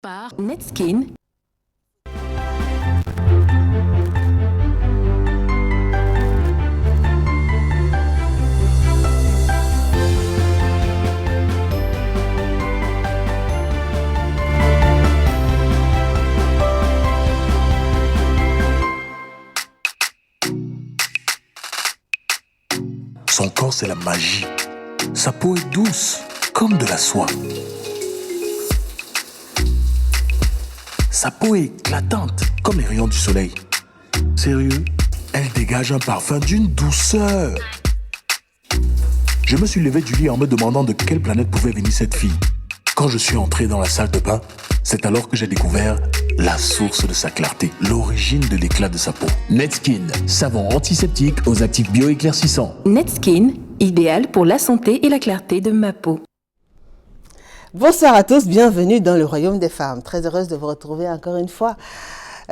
par Netskin. Son corps, c'est la magie. Sa peau est douce, comme de la soie. Sa peau est éclatante, comme les rayons du soleil. Sérieux, elle dégage un parfum d'une douceur. Je me suis levé du lit en me demandant de quelle planète pouvait venir cette fille. Quand je suis entré dans la salle de bain, c'est alors que j'ai découvert la source de sa clarté, l'origine de l'éclat de sa peau. Netskin, savon antiseptique aux actifs bioéclaircissants. Netskin, idéal pour la santé et la clarté de ma peau. Bonsoir à tous, bienvenue dans le Royaume des femmes. Très heureuse de vous retrouver encore une fois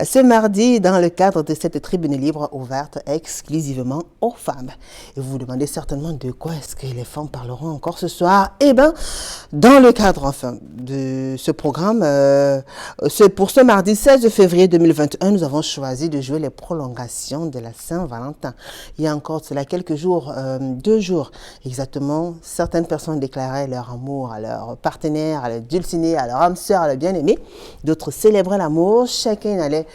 ce mardi dans le cadre de cette tribune libre ouverte exclusivement aux femmes. Et vous vous demandez certainement de quoi est-ce que les femmes parleront encore ce soir. Eh bien, dans le cadre enfin de ce programme, pour ce mardi 16 février 2021, nous avons choisi de jouer les prolongations de la Saint-Valentin. Il y a encore cela quelques jours, 2 jours exactement, certaines personnes déclaraient leur amour à leur partenaire, à leur dulcinée, à leur âme sœur, à leur bien-aimé. D'autres célébraient l'amour, chacun allait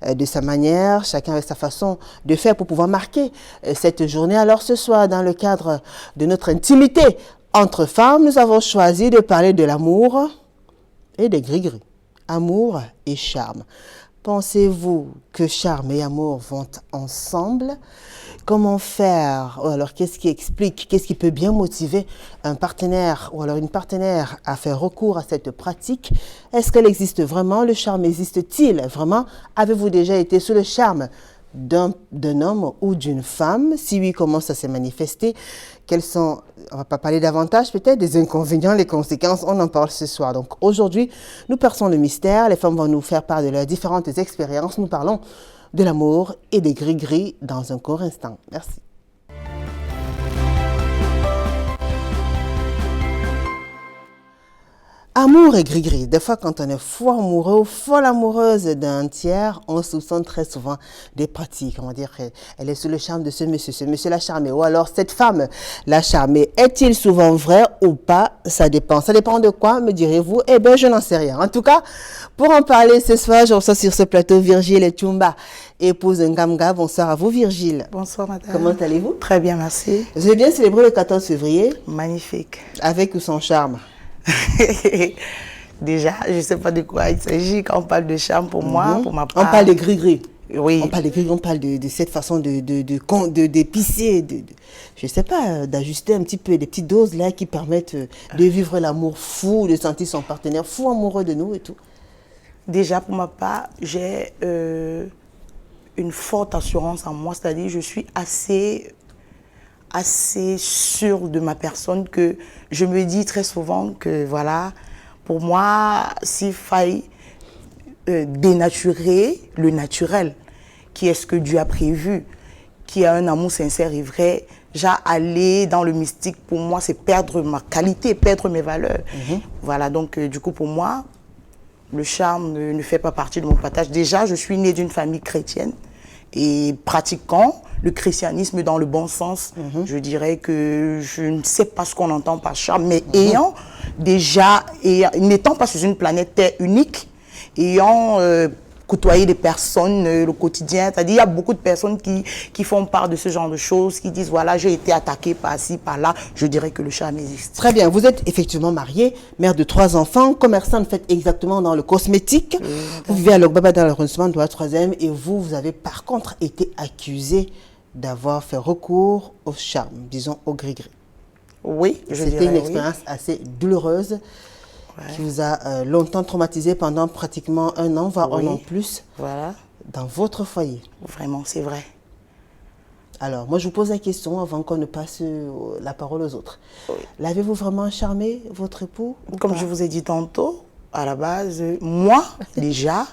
de sa manière, chacun avec sa façon de faire pour pouvoir marquer cette journée. Alors ce soir, dans le cadre de notre intimité entre femmes, nous avons choisi de parler de l'amour et des gris-gris. Amour et charme. Pensez-vous que charme et amour vont ensemble? Comment faire? Ou alors qu'est-ce qui explique, qu'est-ce qui peut bien motiver un partenaire ou alors une partenaire à faire recours à cette pratique? Est-ce qu'elle existe vraiment? Le charme existe-t-il vraiment? Avez-vous déjà été sous le charme d'un homme ou d'une femme? Si oui, comment ça s'est manifesté? Quels sont, on ne va pas parler davantage peut-être, des inconvénients, les conséquences, on en parle ce soir. Donc aujourd'hui, nous perçons le mystère, les femmes vont nous faire part de leurs différentes expériences, nous parlons de l'amour et des gris-gris dans un court instant. Merci. Amour et gris-gris. Des fois, quand on est fou amoureux ou folle amoureuse d'un tiers, on soupçonne très souvent des pratiques. On va dire qu'elle est sous le charme de ce monsieur l'a charmé. Ou alors, cette femme l'a charmé. Est-il souvent vrai ou pas? Ça dépend. Ça dépend de quoi, me direz-vous? Eh bien, je n'en sais rien. En tout cas, pour en parler ce soir, je reçois sur ce plateau Virgile Etumba, épouse Ngamga. Bonsoir à vous, Virgile. Bonsoir, madame. Comment allez-vous? Très bien, merci. Vous avez bien célébré le 14 février? Magnifique. Avec ou sans charme? Déjà, je ne sais pas de quoi il s'agit quand on parle de charme pour moi, pour ma part. On parle de gris-gris. Oui. On parle de gris-gris, on parle de cette façon d'épicer, je ne sais pas, d'ajuster un petit peu des petites doses là qui permettent de vivre l'amour fou, de sentir son partenaire fou amoureux de nous et tout. Déjà, pour ma part, j'ai une forte assurance en moi, c'est-à-dire je suis assez sûre de ma personne que je me dis très souvent que voilà, pour moi, s'il faille dénaturer le naturel, qui est ce que Dieu a prévu, qui a un amour sincère et vrai, aller dans le mystique, pour moi, c'est perdre ma qualité, perdre mes valeurs. Voilà, donc du coup, pour moi, le charme ne fait pas partie de mon partage. Déjà, je suis née d'une famille chrétienne et pratiquant le christianisme dans le bon sens. Je dirais que je ne sais pas ce qu'on entend par charme, mais n'étant pas sur une planète Terre unique, ayant côtoyé des personnes, le quotidien, c'est-à-dire il y a beaucoup de personnes qui font part de ce genre de choses, qui disent voilà, j'ai été attaquée par-ci, par-là, je dirais que le charme existe. Très bien, vous êtes effectivement mariée, mère de 3 enfants, commerçante faites exactement dans le cosmétique, vous vivez à Logbaba dans l'arrondissement de la 3e et vous avez par contre été accusée d'avoir fait recours au charme, disons au gris-gris. Oui, je dirais. C'était une expérience assez douloureuse qui vous a longtemps traumatisé pendant pratiquement 1 an, voire 1 an plus, dans votre foyer. Vraiment, c'est vrai. Alors, moi, je vous pose la question avant qu'on ne passe la parole aux autres. L'avez-vous vraiment charmé, votre époux? Comme je vous ai dit tantôt, à la base, moi, déjà,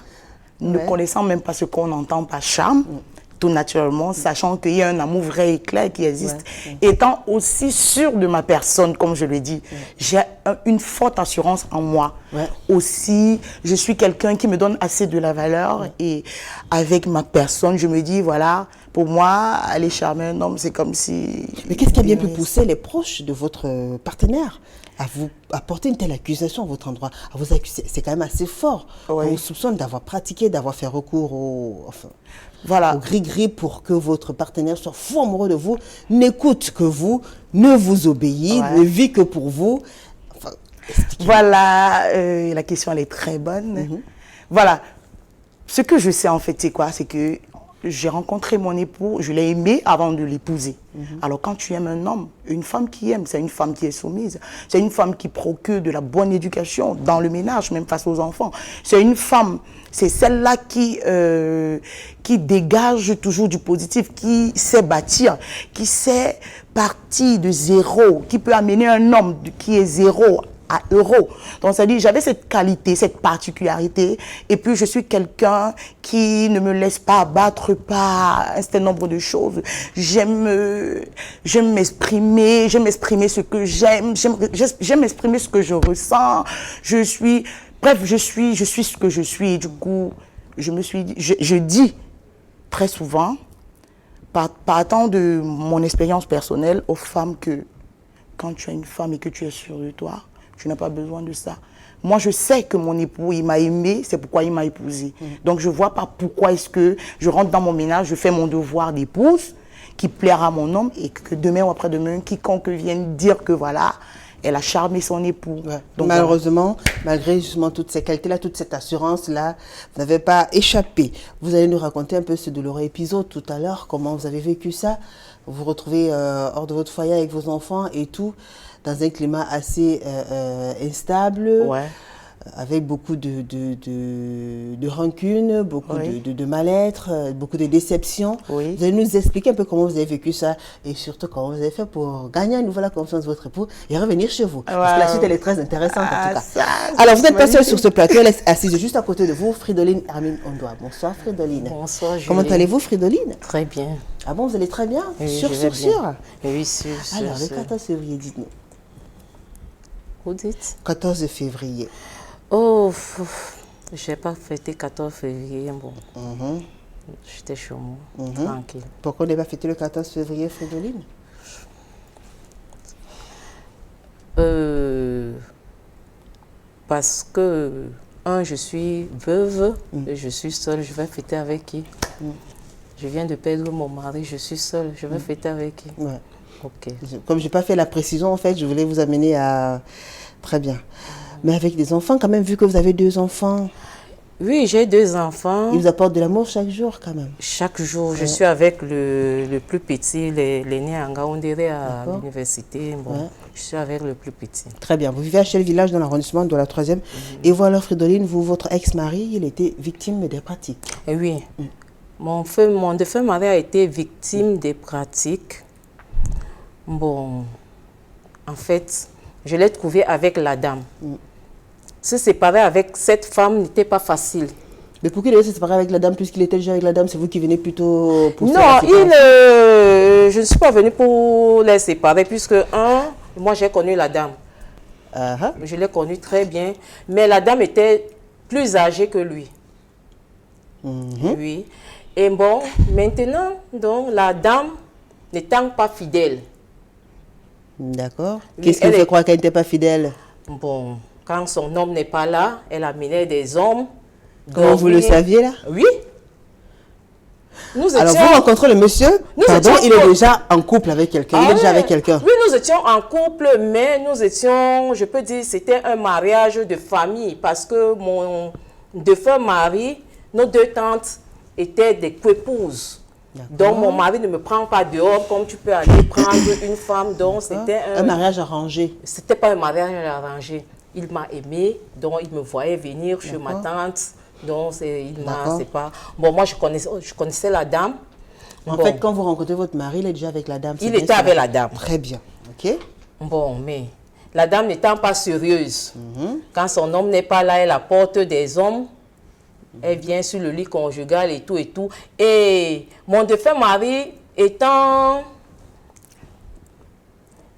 ne connaissant même pas ce qu'on entend par charme, tout naturellement, sachant qu'il y a un amour vrai et clair qui existe. Ouais. Étant aussi sûre de ma personne, comme je le dis, j'ai une forte assurance en moi. Ouais. Aussi, je suis quelqu'un qui me donne assez de la valeur et avec ma personne, je me dis, voilà, pour moi, aller charmer un homme, c'est comme si... Mais qu'est-ce qui a bien pu pousser les proches de votre partenaire à vous apporter une telle accusation à votre endroit, à vous accuser? C'est quand même assez fort. Oui. On vous soupçonne d'avoir pratiqué, d'avoir fait recours au Voilà. gris-gris pour que votre partenaire soit fou amoureux de vous, n'écoute que vous, ne vous obéit, Ouais. ne vit que pour vous. Enfin, Voilà, la question, elle est très bonne. Voilà, ce que je sais en fait, c'est quoi? C'est que j'ai rencontré mon époux, je l'ai aimé avant de l'épouser. Alors quand tu aimes un homme, une femme qui aime, c'est une femme qui est soumise, c'est une femme qui procure de la bonne éducation dans le ménage, même face aux enfants. C'est une femme, c'est celle-là qui dégage toujours du positif, qui sait bâtir, qui sait partir de zéro, qui peut amener un homme qui est zéro à euro. Donc, ça dit, j'avais cette qualité, cette particularité, et puis je suis quelqu'un qui ne me laisse pas abattre par un certain nombre de choses. J'aime m'exprimer, ce que j'aime exprimer ce que je ressens. Bref, je suis ce que je suis, et du coup, je dis très souvent, partant de mon expérience personnelle aux femmes, que quand tu as une femme et que tu es sûre de toi, tu n'as pas besoin de ça. Moi, je sais que mon époux, il m'a aimé, c'est pourquoi il m'a épousée. Donc, je ne vois pas pourquoi est-ce que je rentre dans mon ménage, je fais mon devoir d'épouse, qui plaira à mon homme, et que demain ou après-demain, quiconque vienne dire que voilà, elle a charmé son époux. Ouais. Donc, malheureusement, malgré justement toutes ces qualités-là, toute cette assurance-là, vous n'avez pas échappé. Vous allez nous raconter un peu ce douloureux épisode tout à l'heure, comment vous avez vécu ça. Vous vous retrouvez hors de votre foyer avec vos enfants et tout, dans un climat assez instable, Ouais. avec beaucoup de rancune, beaucoup Oui. de mal-être, beaucoup de déception. Oui. Vous allez nous expliquer un peu comment vous avez vécu ça et surtout comment vous avez fait pour gagner à nouveau la confiance de votre époux et revenir chez vous. Parce que la suite, elle est très intéressante en tout cas. Ça, Alors, vous n'êtes pas seule magnifique. sur ce plateau, elle est assise juste à côté de vous, Fridoline Hermine Ondoa. Bonsoir Fridoline. Bonsoir, Julie. Comment allez-vous Fridoline? Très bien. Ah bon, vous allez très bien? Oui, Sûr, je sûr, vais bien. sûr. Oui, sûr. Alors, le 14 février, dites-nous. Vous dites 14 février. Oh, je n'ai pas fêté 14 février. Bon, Mhm. j'étais chez moi, tranquille. Pourquoi on n'a pas fêté le 14 février, Fridoline? Parce que, je suis veuve et je suis seule. Je vais fêter avec qui? Je viens de perdre mon mari, je suis seule. Je vais fêter avec qui? Ouais. Ok. Comme je n'ai pas fait la précision, en fait, je voulais vous amener à... Très bien. Mais avec des enfants, quand même, vu que vous avez 2 enfants, Oui, j'ai 2 enfants. ils vous apportent de l'amour chaque jour, quand même. Chaque jour, je suis avec le plus petit, l'aîné à Ngaoundéré à D'accord. l'université. Bon, Ouais. je suis avec le plus petit. Très bien. Vous vivez à Chel Village, dans l'arrondissement de la 3e. Et voilà, Fridoline, vous, votre ex-mari, il était victime des pratiques. Et oui, mon défunt mari a été victime des pratiques. Bon, en fait, je l'ai trouvé avec la dame. Se séparer avec cette femme n'était pas facile. Mais pourquoi il allait se séparer avec la dame, puisqu'il était déjà avec la dame? C'est vous qui venez plutôt pour Non, faire la séparation. je ne suis pas venue pour les séparer, puisque, moi j'ai connu la dame. Ah, ah. Je l'ai connue très bien, mais la dame était plus âgée que lui. Oui. Et bon, maintenant, donc, la dame n'étant pas fidèle. D'accord. Oui, Qu'est-ce qui vous elle fait est- croire qu'elle n'était pas fidèle? Bon, quand son homme n'est pas là, elle amenait des hommes. Comment vous le dormir. saviez, là? Oui. Nous Alors, étions... vous rencontrez le monsieur, Nous pardon, étions- il est déjà en couple avec quelqu'un. Il est Ah déjà ouais. avec quelqu'un. Oui, nous étions en couple, mais nous étions, je peux dire, c'était un mariage de famille parce que mon défunt mari, nos 2 tantes étaient des coépouses. Donc, mon mari ne me prend pas dehors comme tu peux aller prendre une femme. Donc, c'était Un mariage arrangé. C'était pas un mariage arrangé. Il m'a aimé, donc il me voyait venir chez ma tante. Donc, D'accord. c'est pas... Bon, moi, je connaissais la dame. En Bon. fait, quand vous rencontrez votre mari, il est déjà avec la dame. c'est Il bien était ça? avec la dame. Très bien. OK. Bon, mais la dame n'étant pas sérieuse, quand son homme n'est pas là, elle apporte des hommes Elle vient sur le lit conjugal et tout et tout. Et mon défunt mari étant...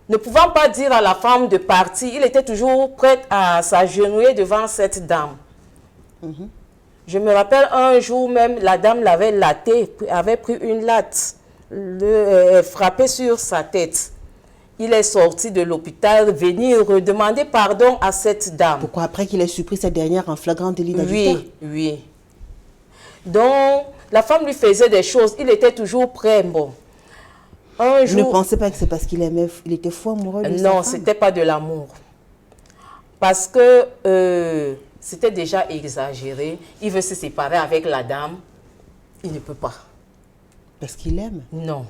Ne pouvant pas dire à la femme de partir, il était toujours prêt à s'agenouiller devant cette dame. Je me rappelle un jour même, la dame l'avait latté, avait pris une latte, frappé sur sa tête. Il est sorti de l'hôpital, venir demander pardon à cette dame. Pourquoi après qu'il ait surpris cette dernière en flagrant délit d'adultère? Oui, oui. Donc, la femme lui faisait des choses, il était toujours prêt, bon. Un Vous ne jour, pensez pas que c'est parce qu'il aimait, il était fou amoureux de sa non, femme? c'était pas de l'amour. Parce que c'était déjà exagéré. Il veut se séparer avec la dame. Il ne peut pas. Parce qu'il aime. Non.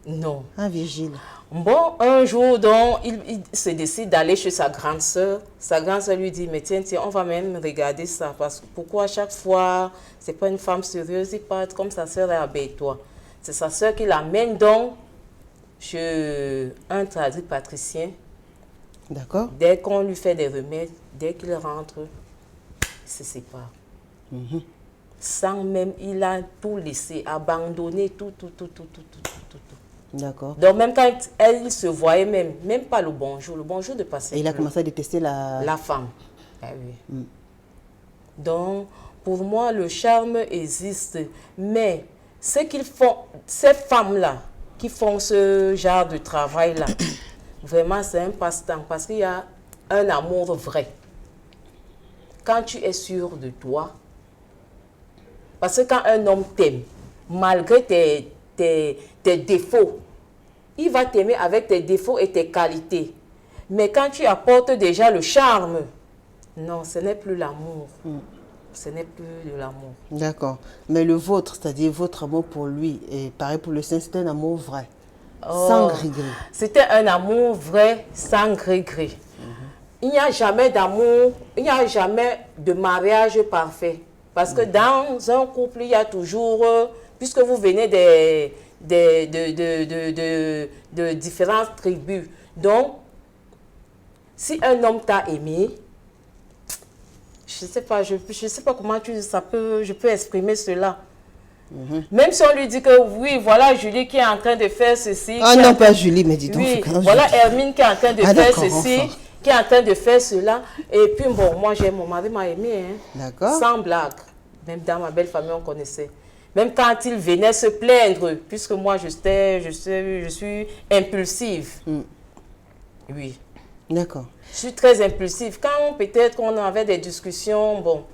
Non. Ah, Virgile. Bon, un jour, donc, il se décide d'aller chez sa grande sœur. Sa grande sœur lui dit, mais tiens, on va même regarder ça. Parce que pourquoi à chaque fois, c'est pas une femme sérieuse, il part comme sa sœur est avec toi. C'est sa sœur qui l'amène donc chez un traduit patricien. D'accord. Dès qu'on lui fait des remèdes, dès qu'il rentre, il se sépare. Sans même, il a tout laissé, abandonné, tout. D'accord. Donc même quand elle se voyait même pas le bonjour de passer. Et il a commencé à détester la femme. Ah oui. Donc, pour moi, le charme existe. Mais ce qu'ils font, ces femmes-là, qui font ce genre de travail-là, vraiment, c'est un passe-temps parce qu'il y a un amour vrai. Quand tu es sûr de toi, parce que quand un homme t'aime, malgré tes défauts, il va t'aimer avec tes défauts et tes qualités. Mais quand tu apportes déjà le charme, non, ce n'est plus l'amour. Ce n'est plus de l'amour. D'accord. Mais le vôtre, c'est-à-dire votre amour pour lui, et pareil pour le sien, c'est un amour vrai. Sans gris-gris. C'était un amour vrai, sans gris-gris. Il n'y a jamais d'amour, il n'y a jamais de mariage parfait. Parce que dans un couple, il y a toujours, puisque vous venez de différentes tribus. Donc, si un homme t'a aimé, je ne sais pas comment je peux exprimer cela. Même si on lui dit que oui, voilà Julie qui est en train de faire ceci. Ah non, pas Julie, mais dis donc. Oui, voilà Hermine qui est en train de faire ceci, enfin. qui est en train de faire cela. Et puis bon, moi j'aime, mon mari m'a aimé. Hein, d'accord. sans blague. Même dans ma belle famille, on connaissait. Même quand il venait se plaindre, puisque moi je suis impulsive. Oui. D'accord. Je suis très impulsive. Quand peut-être on avait des discussions, bon,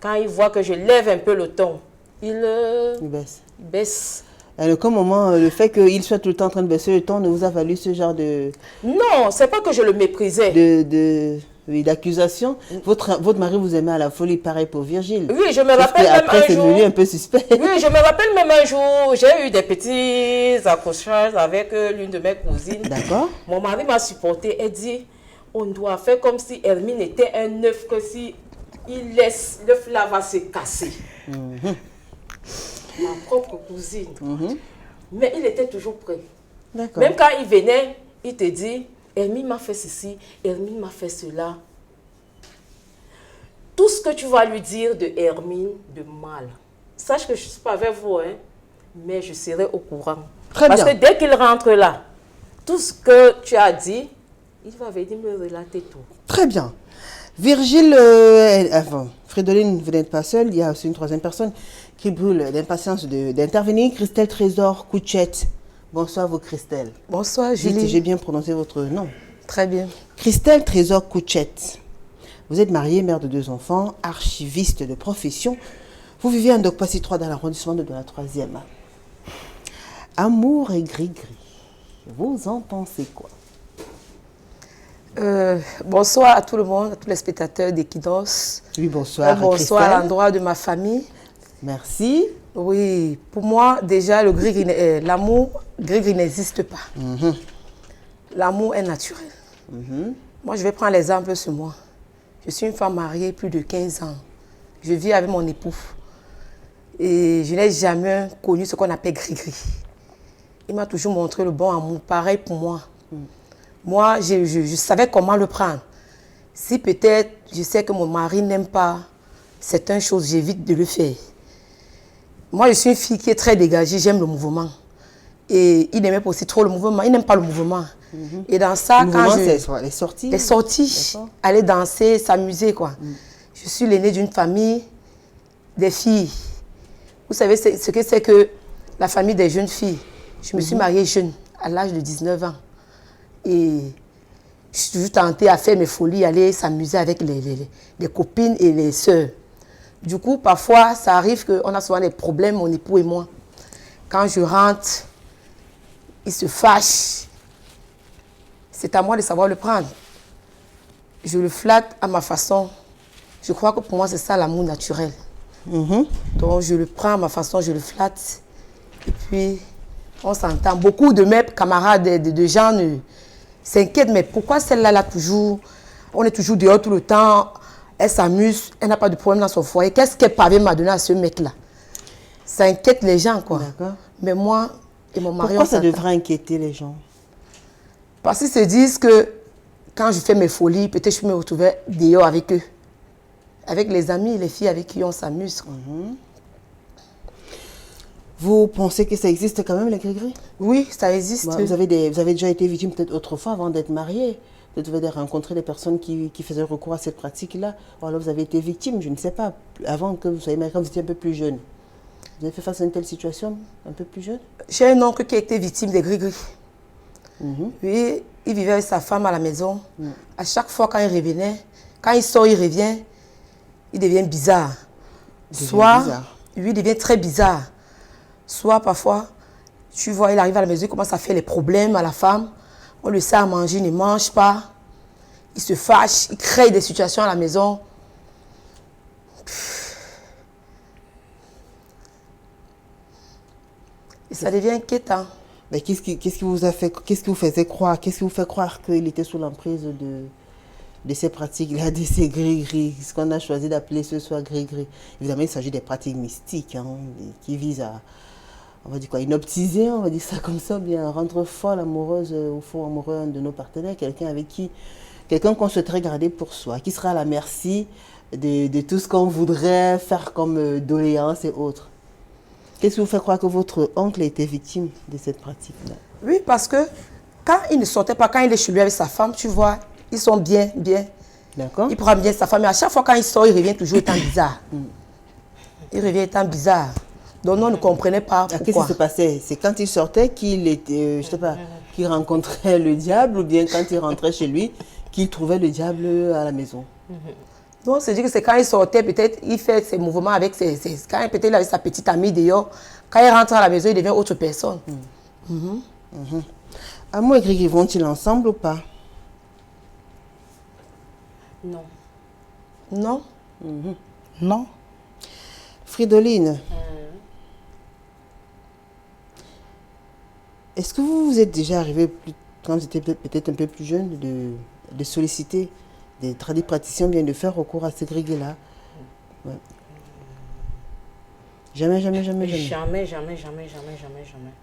quand il voit que je lève un peu le ton, il baisse. baisse. À aucun moment, le fait qu'il soit tout le temps en train de baisser le ton ne vous a valu ce genre de... Non, c'est pas que je le méprisais. Oui, d'accusation. Votre mari vous aimait à la folie, pareil pour Virgile. Oui, je me rappelle même après, un c'est jour... devenu un peu suspect. Oui, je me rappelle même un jour, j'ai eu des petits accrochages avec l'une de mes cousines. D'accord. Mon mari m'a supporté. Elle dit, on doit faire comme si Hermine était un œuf, que si il laisse, l'œuf là va se casser. Ma propre cousine. Mais il était toujours prêt. D'accord. Même quand il venait, il te dit, Hermine m'a fait ceci, Hermine m'a fait cela. Tout ce que tu vas lui dire de Hermine, de mal, sache que je ne suis pas avec vous, hein, mais je serai au courant. Très Parce bien. que dès qu'il rentre là, tout ce que tu as dit, il va venir me relater tout. Très bien. Virgile, Fridolin, vous n'êtes pas seule, il y a aussi une troisième personne qui brûle d'impatience d'intervenir, Christelle Trésor Couchette. Bonsoir, vous, Christelle. Bonsoir, Dites, Julie. j'ai bien prononcé votre nom. Très bien. Christelle Trésor Couchette. Vous êtes mariée, mère de 2 enfants, archiviste de profession. Vous vivez à Ndokpassi 3 dans l'arrondissement de la 3e. Amour et gris-gris. Vous en pensez quoi? Bonsoir à tout le monde, à tous les spectateurs d'Equinos. Oui, bonsoir. Bonsoir à Christelle. l'endroit de ma famille. Merci. Oui, pour moi, déjà, l'amour gris-gris n'existe pas. L'amour est naturel. Moi, je vais prendre l'exemple sur moi. Je suis une femme mariée plus de 15 ans. Je vis avec mon époux. Et je n'ai jamais connu ce qu'on appelle gris-gris. Il m'a toujours montré le bon amour. Pareil pour moi. Moi, je savais comment le prendre. Si peut-être je sais que mon mari n'aime pas c'est une chose, j'évite de le faire. Moi, je suis une fille qui est très dégagée, j'aime le mouvement. Et il n'aimait pas aussi trop le mouvement, il n'aime pas le mouvement. Et dans ça, Le quand mouvement, je... c'est quoi? Les sorties? Les sorties, D'accord. aller danser, s'amuser, quoi. Je suis l'aînée d'une famille des filles. Vous savez ce que c'est que la famille des jeunes filles. Je me suis mariée jeune, à l'âge de 19 ans. Et je suis toujours tentée à faire mes folies, aller s'amuser avec les copines et les sœurs. Du coup, parfois, ça arrive qu'on a souvent des problèmes, mon époux et moi. Quand je rentre, il se fâche. C'est à moi de savoir le prendre. Je le flatte à ma façon. Je crois que pour moi, c'est ça l'amour naturel. Donc, je le prends à ma façon, je le flatte. Et puis, on s'entend. Beaucoup de mes camarades, de gens s'inquiètent. Mais pourquoi celle-là, là, toujours, on est toujours dehors tout le temps, elle s'amuse, elle n'a pas de problème dans son foyer. Qu'est-ce qu'elle pavé m'a donné à ce mec-là? Ça inquiète les gens, quoi. D'accord. Mais moi et mon mari, Pourquoi on ça s'entend. devrait inquiéter les gens? Parce qu'ils se disent que quand je fais mes folies, peut-être je peux me retrouver dehors avec eux. Avec les amis, les filles avec qui on s'amuse. Vous pensez que ça existe quand même, les gris-gris? Oui, ça existe. Vous avez déjà été victime peut-être autrefois avant d'être marié. Peut-être vous avez rencontré des personnes qui faisaient recours à cette pratique-là. Ou alors vous avez été victime, je ne sais pas, avant que vous soyez marié, quand vous étiez un peu plus jeune. Vous avez fait face à une telle situation, un peu plus jeune? J'ai un oncle qui a été victime des gris-gris. Oui, il vivait avec sa femme à la maison. À chaque fois, quand il revenait, quand il sort, il revient, il devient bizarre. Bizarre. Lui, il devient très bizarre. Soit parfois, tu vois, il arrive à la maison, il commence à faire les problèmes à la femme. On le sert à manger, il ne mange pas. Il se fâche, il crée des situations à la maison. Et ça devient inquiétant. Mais qu'est-ce qui vous a fait, qu'est-ce qui vous faisait croire, qu'est-ce qui vous fait croire qu'il était sous l'emprise de ces pratiques-là, de ces gris-gris, ce qu'on a choisi d'appeler ce soir gris-gris? Évidemment, il s'agit des pratiques mystiques, hein, qui visent à, on va dire quoi, inoptiser, on va dire ça comme ça, bien rendre folle amoureuse, au fond amoureux un de nos partenaires, quelqu'un qu'on souhaiterait garder pour soi, qui sera à la merci de tout ce qu'on voudrait faire comme doléances et autres. Qu'est-ce qui vous fait croire que votre oncle a été victime de cette pratique-là? Oui, parce que quand il ne sortait pas, quand il est chez lui avec sa femme, tu vois, ils sont bien. D'accord. Il prend bien sa femme, mais à chaque fois quand il sort, il revient toujours étant bizarre. Il revient étant bizarre. Donc, nous, on ne comprenait pas pourquoi. Qu'est-ce qui se passait? C'est quand il sortait qu'il était, je sais pas, qu'il rencontrait le diable, ou bien quand il rentrait chez lui, qu'il trouvait le diable à la maison? Donc, c'est dire que c'est quand il sortait, peut-être, il fait ses mouvements avec quand peut-être il avait sa petite amie dehors. Quand il rentre à la maison, il devient autre personne. Amour et gris vont-ils ensemble ou pas? Non. Non? Non. Fridoline, est-ce que vous vous êtes déjà arrivé, quand vous étiez peut-être un peu plus jeune, de solliciter des praticiens, bien de faire recours à ces gris-là? Ouais. Jamais. Jamais.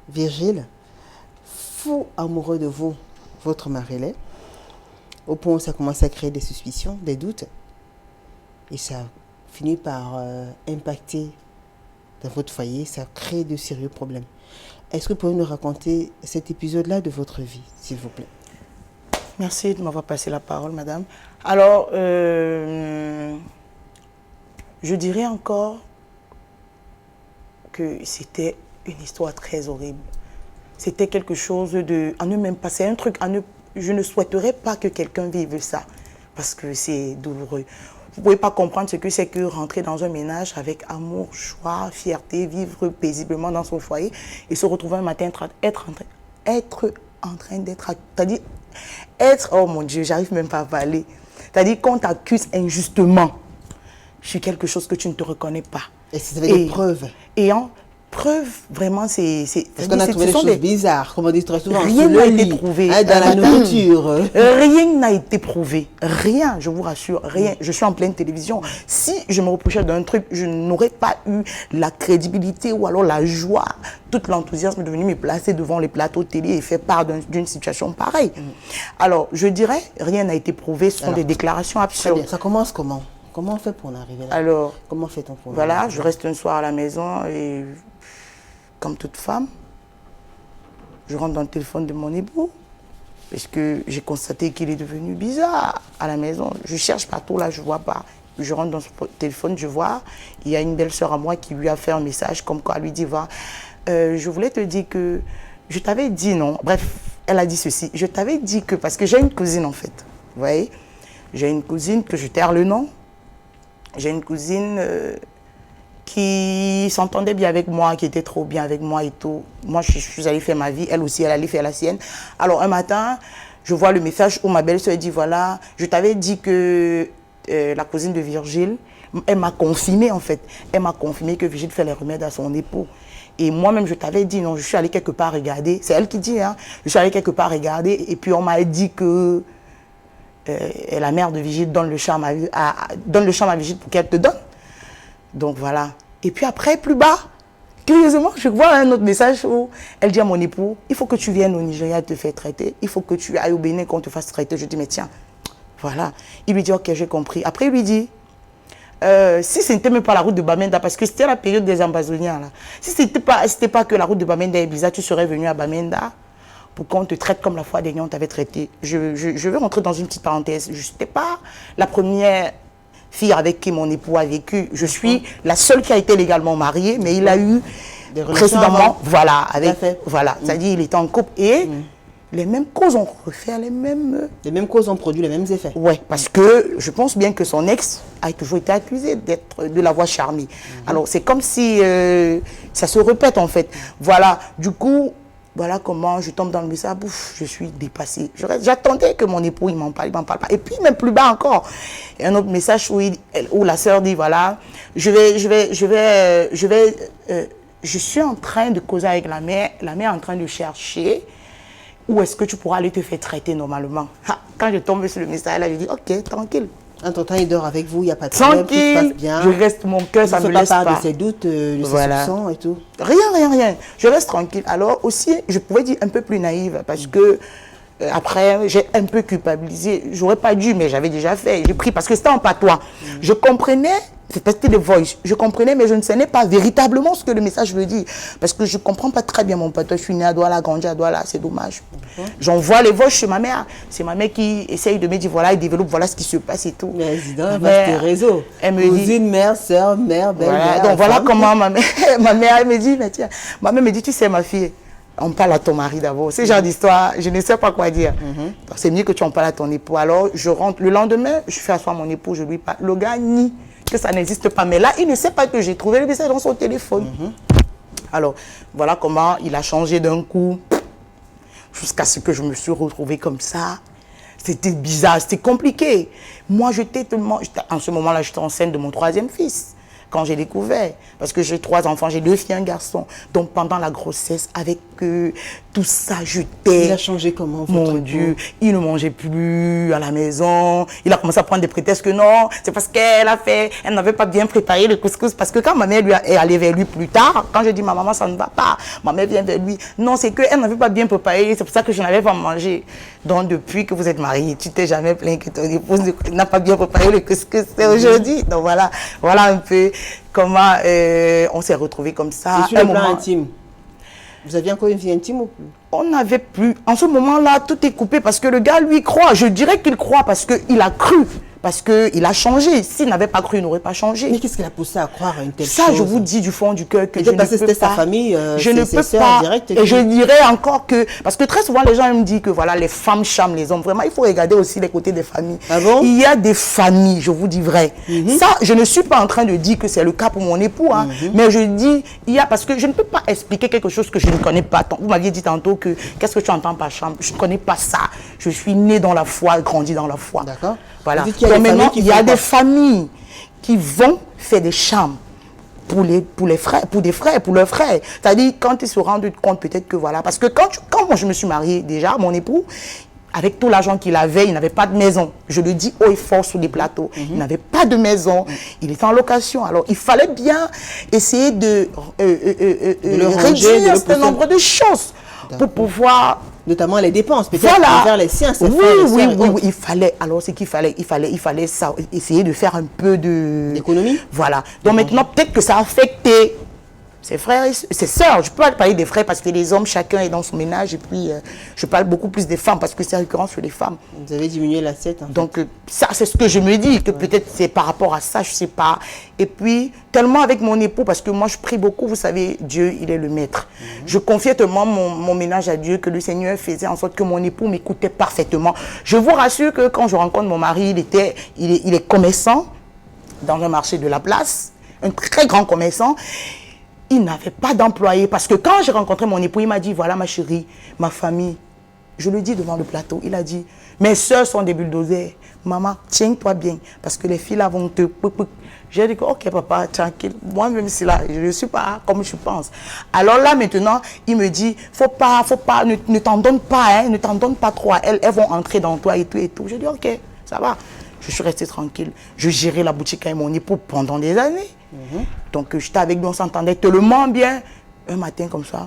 Virgile, fou amoureux de vous, votre mari, au point où ça commence à créer des suspicions, des doutes, et ça finit par impacter dans votre foyer, ça crée de sérieux problèmes. Est-ce que vous pouvez nous raconter cet épisode-là de votre vie, s'il vous plaît? Merci de m'avoir passé la parole, madame. Alors, je dirais encore que c'était une histoire très horrible. C'était quelque chose à ne même pas, c'est un truc je ne souhaiterais pas que quelqu'un vive ça, parce que c'est douloureux. Vous ne pouvez pas comprendre ce que c'est que rentrer dans un ménage avec amour, joie, fierté, vivre paisiblement dans son foyer et se retrouver un matin être en train d'être, c'est-à-dire être, oh mon Dieu, j'arrive même pas à parler. C'est-à-dire qu'on t'accuse injustement. Je suis quelque chose que tu ne te reconnais pas. Et si vous avez des preuves? Et en preuve, vraiment, c'est... Parce qu'on a trouvé des choses bizarres, comme on dit très souvent. Rien n'a été prouvé. Dans la nourriture. Rien n'a été prouvé. Rien, je vous rassure, rien. Je suis en pleine télévision. Si je me reprochais d'un truc, je n'aurais pas eu la crédibilité ou alors la joie, tout l'enthousiasme de venir me placer devant les plateaux télé et faire part d'une situation pareille. Alors, je dirais, rien n'a été prouvé. Ce sont des déclarations absurdes. Ça commence comment? comment on fait pour en arriver là? Alors, Comment fait-on pour en voilà, arriver je reste un soir à la maison et comme toute femme, je rentre dans le téléphone de mon époux parce que j'ai constaté qu'il est devenu bizarre à la maison. Je cherche partout, là, je ne vois pas. Je rentre dans son téléphone, je vois, il y a une belle-sœur à moi qui lui a fait un message comme quoi elle lui dit, va, je voulais te dire que je t'avais dit non. Bref, elle a dit ceci. Je t'avais dit que, parce que j'ai une cousine en fait, vous voyez, j'ai une cousine que je taire le nom. J'ai une cousine qui s'entendait bien avec moi, qui était trop bien avec moi et tout. Moi, je suis allée faire ma vie, elle aussi, elle allait faire la sienne. Alors, un matin, je vois le message où ma belle-sœur dit, voilà, je t'avais dit que la cousine de Virgile, elle m'a confirmé en fait. Elle m'a confirmé que Virgile fait les remèdes à son époux. Et moi-même, je t'avais dit, non, je suis allée quelque part regarder. C'est elle qui dit, hein. Je suis allée quelque part regarder et puis on m'a dit que la mère de Virgile donne le charme à Virgile pour qu'elle te donne. Donc voilà. Et puis après, plus bas, curieusement, je vois un autre message où elle dit à mon époux, il faut que tu viennes au Nigeria te faire traiter. Il faut que tu ailles au Bénin qu'on te fasse traiter. Je dis, mais tiens, voilà. Il lui dit, ok, j'ai compris. Après, il lui dit, si ce n'était même pas la route de Bamenda, parce que c'était la période des Ambazoniens, là. Si ce n'était pas que la route de Bamenda est bizarre, tu serais venu à Bamenda pour qu'on te traite comme la fois dernière on t'avait traité. Je veux rentrer dans une petite parenthèse. Je n'étais pas la première fille avec qui mon époux a vécu. Je suis la seule qui a été légalement mariée, mais il a eu précédemment, voilà, voilà, c'est-à-dire il était en couple et les mêmes causes ont refait les mêmes causes ont produit les mêmes effets. Ouais, parce que je pense bien que son ex a toujours été accusé de l'avoir charmé. Alors c'est comme si ça se répète en fait. Voilà, du coup, voilà comment je tombe dans le message, je suis dépassée. J'attendais que mon époux il m'en parle pas. Et puis même plus bas encore, il y a un autre message où la sœur dit voilà, je suis en train de causer avec la mère est en train de chercher où est-ce que tu pourras aller te faire traiter normalement. Quand je tombe sur le message, elle a dit ok, tranquille. Entre-temps, il dort avec vous, il n'y a pas de problème, tout se passe bien. Je reste, mon cœur, ça me laisse pas. de ses doutes, de ses soupçons et tout. Rien. Je reste tranquille. Alors aussi, je pouvais dire un peu plus naïve parce que après, j'ai un peu culpabilisé. J'aurais pas dû, mais j'avais déjà fait. J'ai pris parce que c'était en patois. Je comprenais, c'était des voices. Je comprenais, mais je ne savais pas véritablement ce que le message veut dire. Parce que je ne comprends pas très bien mon patois. Je suis née à Douala, grandi à Douala, c'est dommage. J'envoie les voix chez ma mère. C'est ma mère qui essaye de me dire voilà, il développe, voilà ce qui se passe et tout. Mais dans vaste réseau. Elle me dit cousine, mère, soeur, mère, belle-mère. Voilà, donc voilà comment ma mère, elle me dit, mais tiens, ma mère me dit, tu sais ma fille, on parle à ton mari d'abord. Ce genre d'histoire, je ne sais pas quoi dire. C'est mieux que tu en parles à ton époux. Alors je rentre le lendemain, je fais asseoir mon époux, je lui parle. Le gars nie que ça n'existe pas. Mais là, il ne sait pas que j'ai trouvé le message dans son téléphone. Alors voilà comment il a changé d'un coup jusqu'à ce que je me suis retrouvée comme ça. C'était bizarre, c'était compliqué. Moi, en ce moment-là, j'étais enceinte de mon 3e fils. Quand j'ai découvert, parce que j'ai 3 enfants, j'ai 2 filles et un garçon. Donc pendant la grossesse, avec tout ça, il a changé comment? Mon Dieu, il ne mangeait plus à la maison. Il a commencé à prendre des prétextes que non, c'est parce qu'elle n'avait pas bien préparé le couscous. Parce que quand ma mère est allée vers lui plus tard, quand je dis ma maman ça ne va pas, ma mère vient vers lui. Non, c'est qu'elle n'avait pas bien préparé, c'est pour ça que je n'avais pas mangé. Donc depuis que vous êtes mariés, tu t'es jamais plaint que ton épouse n'a pas bien préparé le couscous. C'est aujourd'hui. Donc voilà un peu comment on s'est retrouvés comme ça. Et sur le plan intime, vous aviez encore une vie intime ou plus? On n'avait plus. En ce moment-là, tout est coupé parce que le gars, lui, croit. Je dirais qu'il croit parce qu'il a cru. Parce qu'il a changé. S'il n'avait pas cru, il n'aurait pas changé. Mais qu'est-ce qui l'a poussé à croire à une telle chose? Ça, je vous dis du fond du cœur que je ne peux pas. C'était sa famille, je ne peux pas. Et je dirais encore que... Parce que très souvent, les gens me disent que voilà, les femmes charment les hommes. Vraiment, il faut regarder aussi les côtés des familles. Ah bon? Il y a des familles, je vous dis vrai. Ça, je ne suis pas en train de dire que c'est le cas pour mon époux. Hein, mais je dis, parce que je ne peux pas expliquer quelque chose que je ne connais pas. Vous m'aviez dit tantôt que qu'est-ce que tu entends par chambre? Je ne connais pas ça. Je suis née dans la foi, grandi dans la foi. D'accord. Voilà. Donc maintenant, il y a des familles qui vont faire des chambres pour des frères, pour leurs frères. C'est-à-dire, quand ils se rendent compte, peut-être que voilà. Parce que quand moi, je me suis mariée déjà, mon époux, avec tout l'argent qu'il avait, il n'avait pas de maison. Je le dis haut et fort sur les plateaux. Il n'avait pas de maison. Il était en location. Alors, il fallait bien essayer de réduire un certain nombre de choses pour pouvoir Notamment les dépenses, peut-être Voilà. envers les siens, ses Oui, frères, les oui, sœurs et oui, autres. il fallait. Alors, c'est qu'il fallait, il fallait ça, essayer de faire un peu de... D'économie. Voilà. Donc maintenant, peut-être que ça a affecté ses frères et ses sœurs. Je peux pas parler des frères parce que les hommes, chacun est dans son ménage. Et puis, je parle beaucoup plus des femmes parce que c'est récurrent sur les femmes. Vous avez diminué l'assiette. En fait. Donc, ça, c'est ce que je me dis, que peut-être c'est par rapport à ça, je sais pas. Et puis, tellement avec mon époux, parce que moi, je prie beaucoup, vous savez, Dieu, il est le maître. Je confiais tellement mon ménage à Dieu, que le Seigneur faisait en sorte que mon époux m'écoutait parfaitement. Je vous rassure que quand je rencontre mon mari, il est commerçant dans un marché de la place, un très grand commerçant. Il n'avait pas d'employé parce que quand j'ai rencontré mon époux, il m'a dit, voilà ma chérie, ma famille. Je le dis devant le plateau, il a dit, mes soeurs sont des bulldozers. Maman, tiens-toi bien parce que les filles là vont te... J'ai dit, ok papa, tranquille. Moi-même, c'est là, je ne suis pas comme je pense. Alors là, maintenant, il me dit, faut pas, ne t'en donne pas, hein, ne t'en donne pas trop à elles. Elles vont entrer dans toi et tout et tout. J'ai dit, ok, ça va. Je suis restée tranquille. Je gérais la boutique avec mon époux pendant des années. Donc, j'étais avec lui, on s'entendait tellement bien. Un matin, comme ça.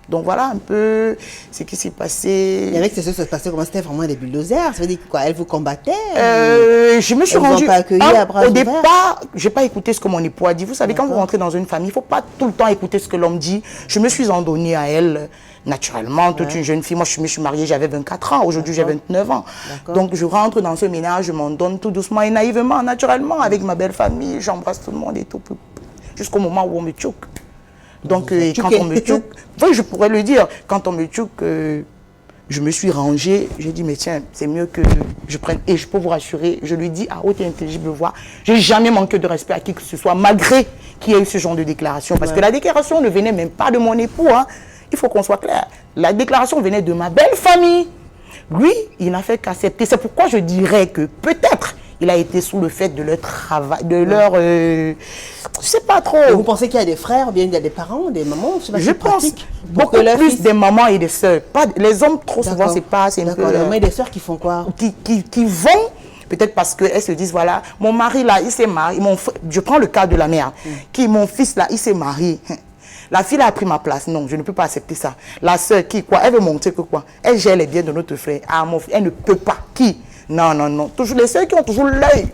Donc, voilà un peu ce qui s'est passé. Et avec ces soeurs, ça se passait comment? C'était vraiment des bulldozers? Ça veut dire quoi? Elles vous combattaient? Je me suis Elles vous ont rendue... pas accueilli à bras au ouverts? départ, je n'ai pas écouté ce que mon époux a dit. Vous savez, quand vous rentrez dans une famille, il ne faut pas tout le temps écouter ce que l'homme dit. Je me suis en donnée à elle, naturellement, toute une jeune fille. Moi, je me suis mariée, j'avais 24 ans. Aujourd'hui, j'ai 29 ans. Donc, je rentre dans ce ménage, je m'en donne tout doucement et naïvement, naturellement, avec ma belle famille. J'embrasse tout le monde et tout. Jusqu'au moment où on me tchouk. Donc, quand on me tchouk, oui, je pourrais le dire, quand on me tchouk, je me suis rangée, j'ai dit, mais tiens, c'est mieux que je prenne, et je peux vous rassurer, je lui dis à haute et intelligible voix, j'ai jamais manqué de respect à qui que ce soit, malgré qu'il y ait eu ce genre de déclaration, parce que la déclaration ne venait même pas de mon époux, hein. Il faut qu'on soit clair, la déclaration venait de ma belle famille. Lui, il n'a fait qu'accepter, c'est pourquoi je dirais que peut-être, il a été sous le fait de leur travail, de leur... je sais pas trop. Et vous pensez qu'il y a des frères, ou bien il y a des parents, des mamans? Je pense beaucoup plus des mamans et des sœurs. Pas, les hommes, trop souvent, c'est pas... C'est un peu... D'accord, des mamans et des sœurs qui font quoi? Qui vont, peut-être parce qu'elles se disent, voilà, mon mari là, il s'est marié. Je prends le cas de la mère. Mon fils là, il s'est marié. La fille a pris ma place. Non, je ne peux pas accepter ça. La sœur, quoi? Elle veut montrer que quoi? Elle gère les biens de notre frère. Ah, elle ne peut pas. Qui? Non, non, non. Toujours les sœurs qui ont toujours l'œil.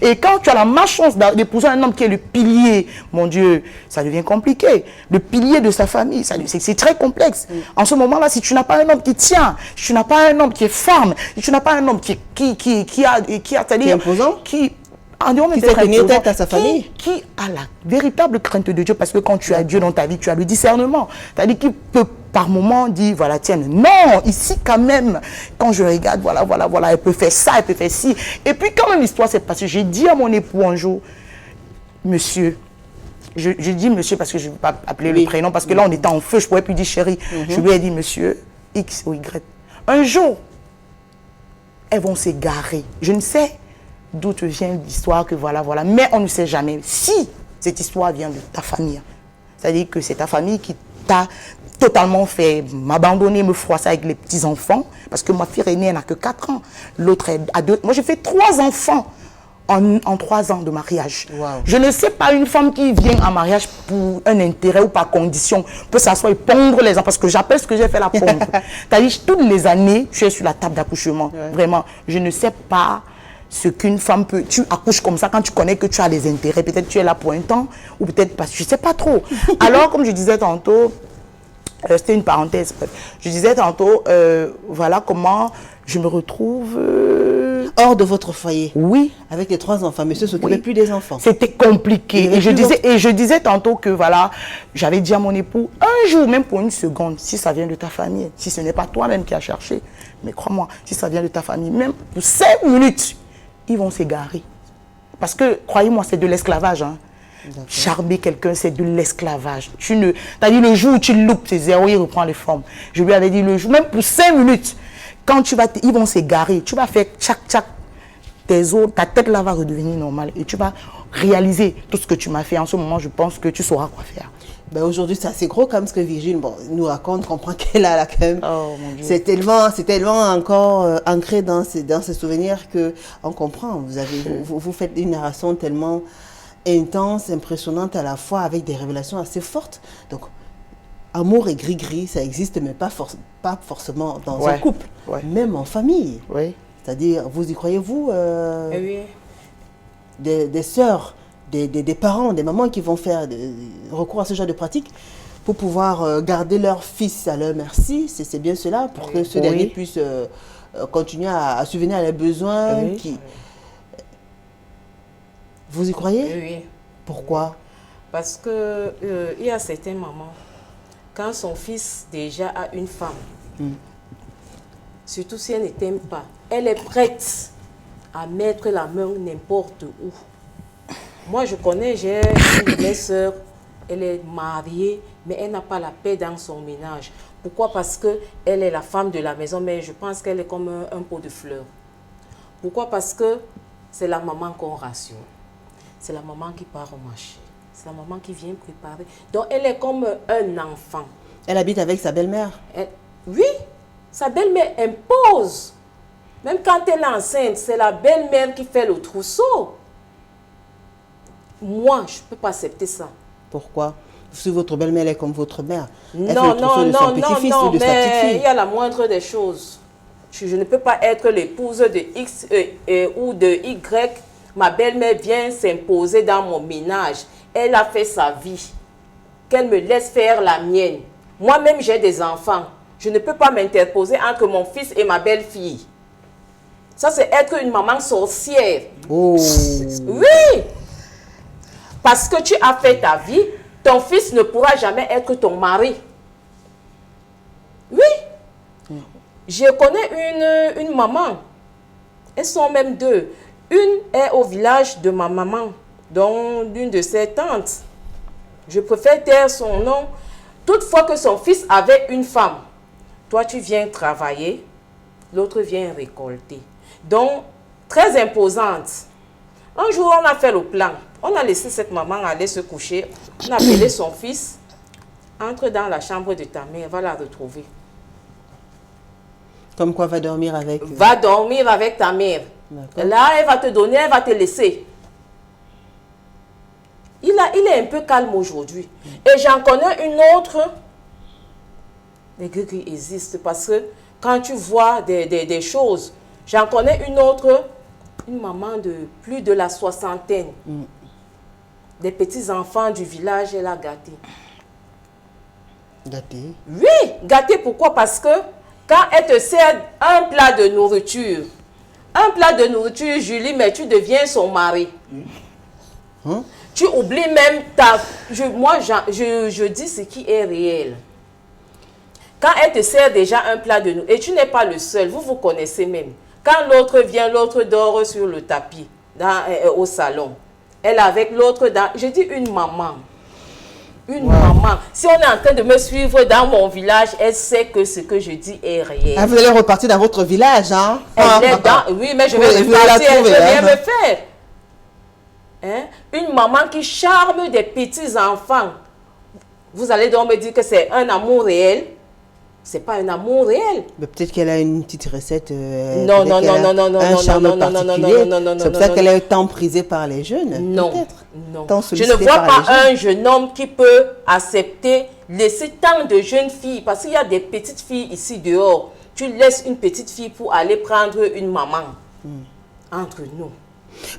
Et quand tu as la malchance d'épouser un homme qui est le pilier, mon Dieu, ça devient compliqué. Le pilier de sa famille, c'est très complexe. En ce moment-là, si tu n'as pas un homme qui tient, si tu n'as pas un homme qui est ferme, si tu n'as pas un homme qui a, c'est-à-dire, imposant, qui sait tenir tête à sa famille, qui a la véritable crainte de Dieu, parce que quand tu as Dieu dans ta vie, tu as le discernement. C'est-à-dire qu'il peut par moment dire, voilà, tiens, non, ici quand même, quand je regarde, voilà, elle peut faire ça, elle peut faire ci. Et puis quand même l'histoire s'est passée, j'ai dit à mon époux un jour, monsieur, je dis monsieur parce que je ne vais pas appeler le prénom, parce que là on était en feu, je ne pourrais plus dire chérie. Je lui ai dit, monsieur, X ou Y, un jour, elles vont s'égarer. Je ne sais d'où te vient l'histoire, que voilà, mais on ne sait jamais si cette histoire vient de ta famille. C'est-à-dire que c'est ta famille qui t'a totalement fait m'abandonner, me froisser avec les petits-enfants, parce que ma fille aînée n'a que 4 ans, l'autre a 2. Moi, j'ai fait 3 enfants en 3 ans de mariage. Wow. Je ne sais pas une femme qui vient en mariage pour un intérêt ou par condition, peut s'asseoir et pondre les enfants, parce que j'appelle ce que j'ai fait la pondre. C'est-à-dire, toutes les années, je suis sur la table d'accouchement. Vraiment, je ne sais pas ce qu'une femme peut... Tu accouches comme ça quand tu connais que tu as des intérêts. Peut-être tu es là pour un temps, ou peut-être pas. Je ne sais pas trop. Alors, comme je disais tantôt, c'était une parenthèse. Je disais tantôt, voilà comment je me retrouve... hors de votre foyer. Oui. Avec les 3 enfants. Monsieur ne s'occupait plus des enfants. C'était compliqué. Et je disais tantôt que voilà, j'avais dit à mon époux, un jour, même pour une seconde, si ça vient de ta famille, si ce n'est pas toi-même qui as cherché, mais crois-moi, si ça vient de ta famille, même pour 5 minutes, ils vont s'égarer. Parce que, croyez-moi, c'est de l'esclavage. Hein. Charmer quelqu'un, c'est de l'esclavage. T'as dit le jour où tu loupes, c'est zéro, il reprend les formes. Je lui avais dit le jour, même pour 5 minutes, quand ils vont s'égarer, tu vas faire tchac, tes os, ta tête là va redevenir normale et tu vas réaliser tout ce que tu m'as fait. En ce moment, je pense que tu sauras quoi faire. Ben aujourd'hui, c'est assez gros comme ce que Virginie nous raconte, comprend qu'elle a là quand même. Oh, mon Dieu. C'est tellement encore ancré dans ses souvenirs qu'on comprend. Vous faites une narration tellement intense, impressionnante à la fois, avec des révélations assez fortes. Donc, amour et gris-gris, ça existe, mais pas forcément dans un couple, même en famille. Oui. C'est-à-dire, vous y croyez-vous Oui. des sœurs, des parents, des mamans qui vont faire recours à ce genre de pratique pour pouvoir garder leur fils à leur merci, c'est bien cela, pour que ce dernier puisse continuer à subvenir à leurs besoins. Vous y croyez? Oui. Pourquoi? Parce que il y a certaines mamans, quand son fils déjà a une femme, surtout si elle ne t'aime pas, elle est prête à mettre la main n'importe où. Moi, je connais, j'ai une de mes soeurs, elle est mariée, mais elle n'a pas la paix dans son ménage. Pourquoi? Parce qu'elle est la femme de la maison, mais je pense qu'elle est comme un pot de fleurs. Pourquoi? Parce que c'est la maman qu'on rassure. C'est la maman qui part au marché. C'est la maman qui vient préparer. Donc, elle est comme un enfant. Elle habite avec sa belle-mère? Oui, sa belle-mère impose. Même quand elle est enceinte, c'est la belle-mère qui fait le trousseau. Moi, je ne peux pas accepter ça. Pourquoi? Si votre belle-mère est comme votre mère, elle Non, fait le trousseau de son petit-fils ou de sa petite-fille. il y a la moindre des choses. Je ne peux pas être l'épouse de X ou de Y. Ma belle-mère vient s'imposer dans mon ménage. Elle a fait sa vie. Qu'elle me laisse faire la mienne. Moi-même, j'ai des enfants. Je ne peux pas m'interposer entre mon fils et ma belle-fille. Ça, c'est être une maman sorcière. Oh. Oui. Parce que tu as fait ta vie, ton fils ne pourra jamais être ton mari. Oui. Je connais une maman. Elles sont même deux. Une est au village de ma maman, dont l'une de ses tantes. Je préfère taire son nom. Toutefois que son fils avait une femme. Toi, tu viens travailler, l'autre vient récolter. Donc, très imposante. Un jour, on a fait le plan. On a laissé cette maman aller se coucher. On a appelé son fils. Entre dans la chambre de ta mère, va la retrouver. Comme quoi, va dormir avec... Va dormir avec ta mère. Là, elle va te donner, elle va te laisser. Il est un peu calme aujourd'hui. Et j'en connais une autre. Les gris existent parce que quand tu vois des choses, j'en connais une autre, une maman de plus de la soixantaine. Des petits-enfants du village, elle a gâté. Gâté? Oui, gâté pourquoi? Parce que quand elle te sert un plat de nourriture, Julie, mais tu deviens son mari. Tu oublies même je dis ce qui est réel. Quand elle te sert déjà un plat de nourriture, et tu n'es pas le seul, vous vous connaissez même. Quand l'autre vient, l'autre dort sur le tapis au salon. Elle avec l'autre dans... Je dis une maman. Une maman. Si on est en train de me suivre dans mon village, elle sait que ce que je dis est réel. Elle voulait repartir dans votre village, hein? Oui, mais je vais repartir, elle veut rien me faire. Hein? Une maman qui charme des petits-enfants. Vous allez donc me dire que c'est un amour réel. C'est pas un amour réel. Mais peut-être qu'elle a une petite recette. Non. Un charme particulier. C'est pour ça qu'elle est tant prisée par les jeunes. Non. Non. Je ne vois pas un jeune homme qui peut accepter laisser tant de jeunes filles. Parce qu'il y a des petites filles ici dehors. Tu laisses une petite fille pour aller prendre une maman. Entre nous.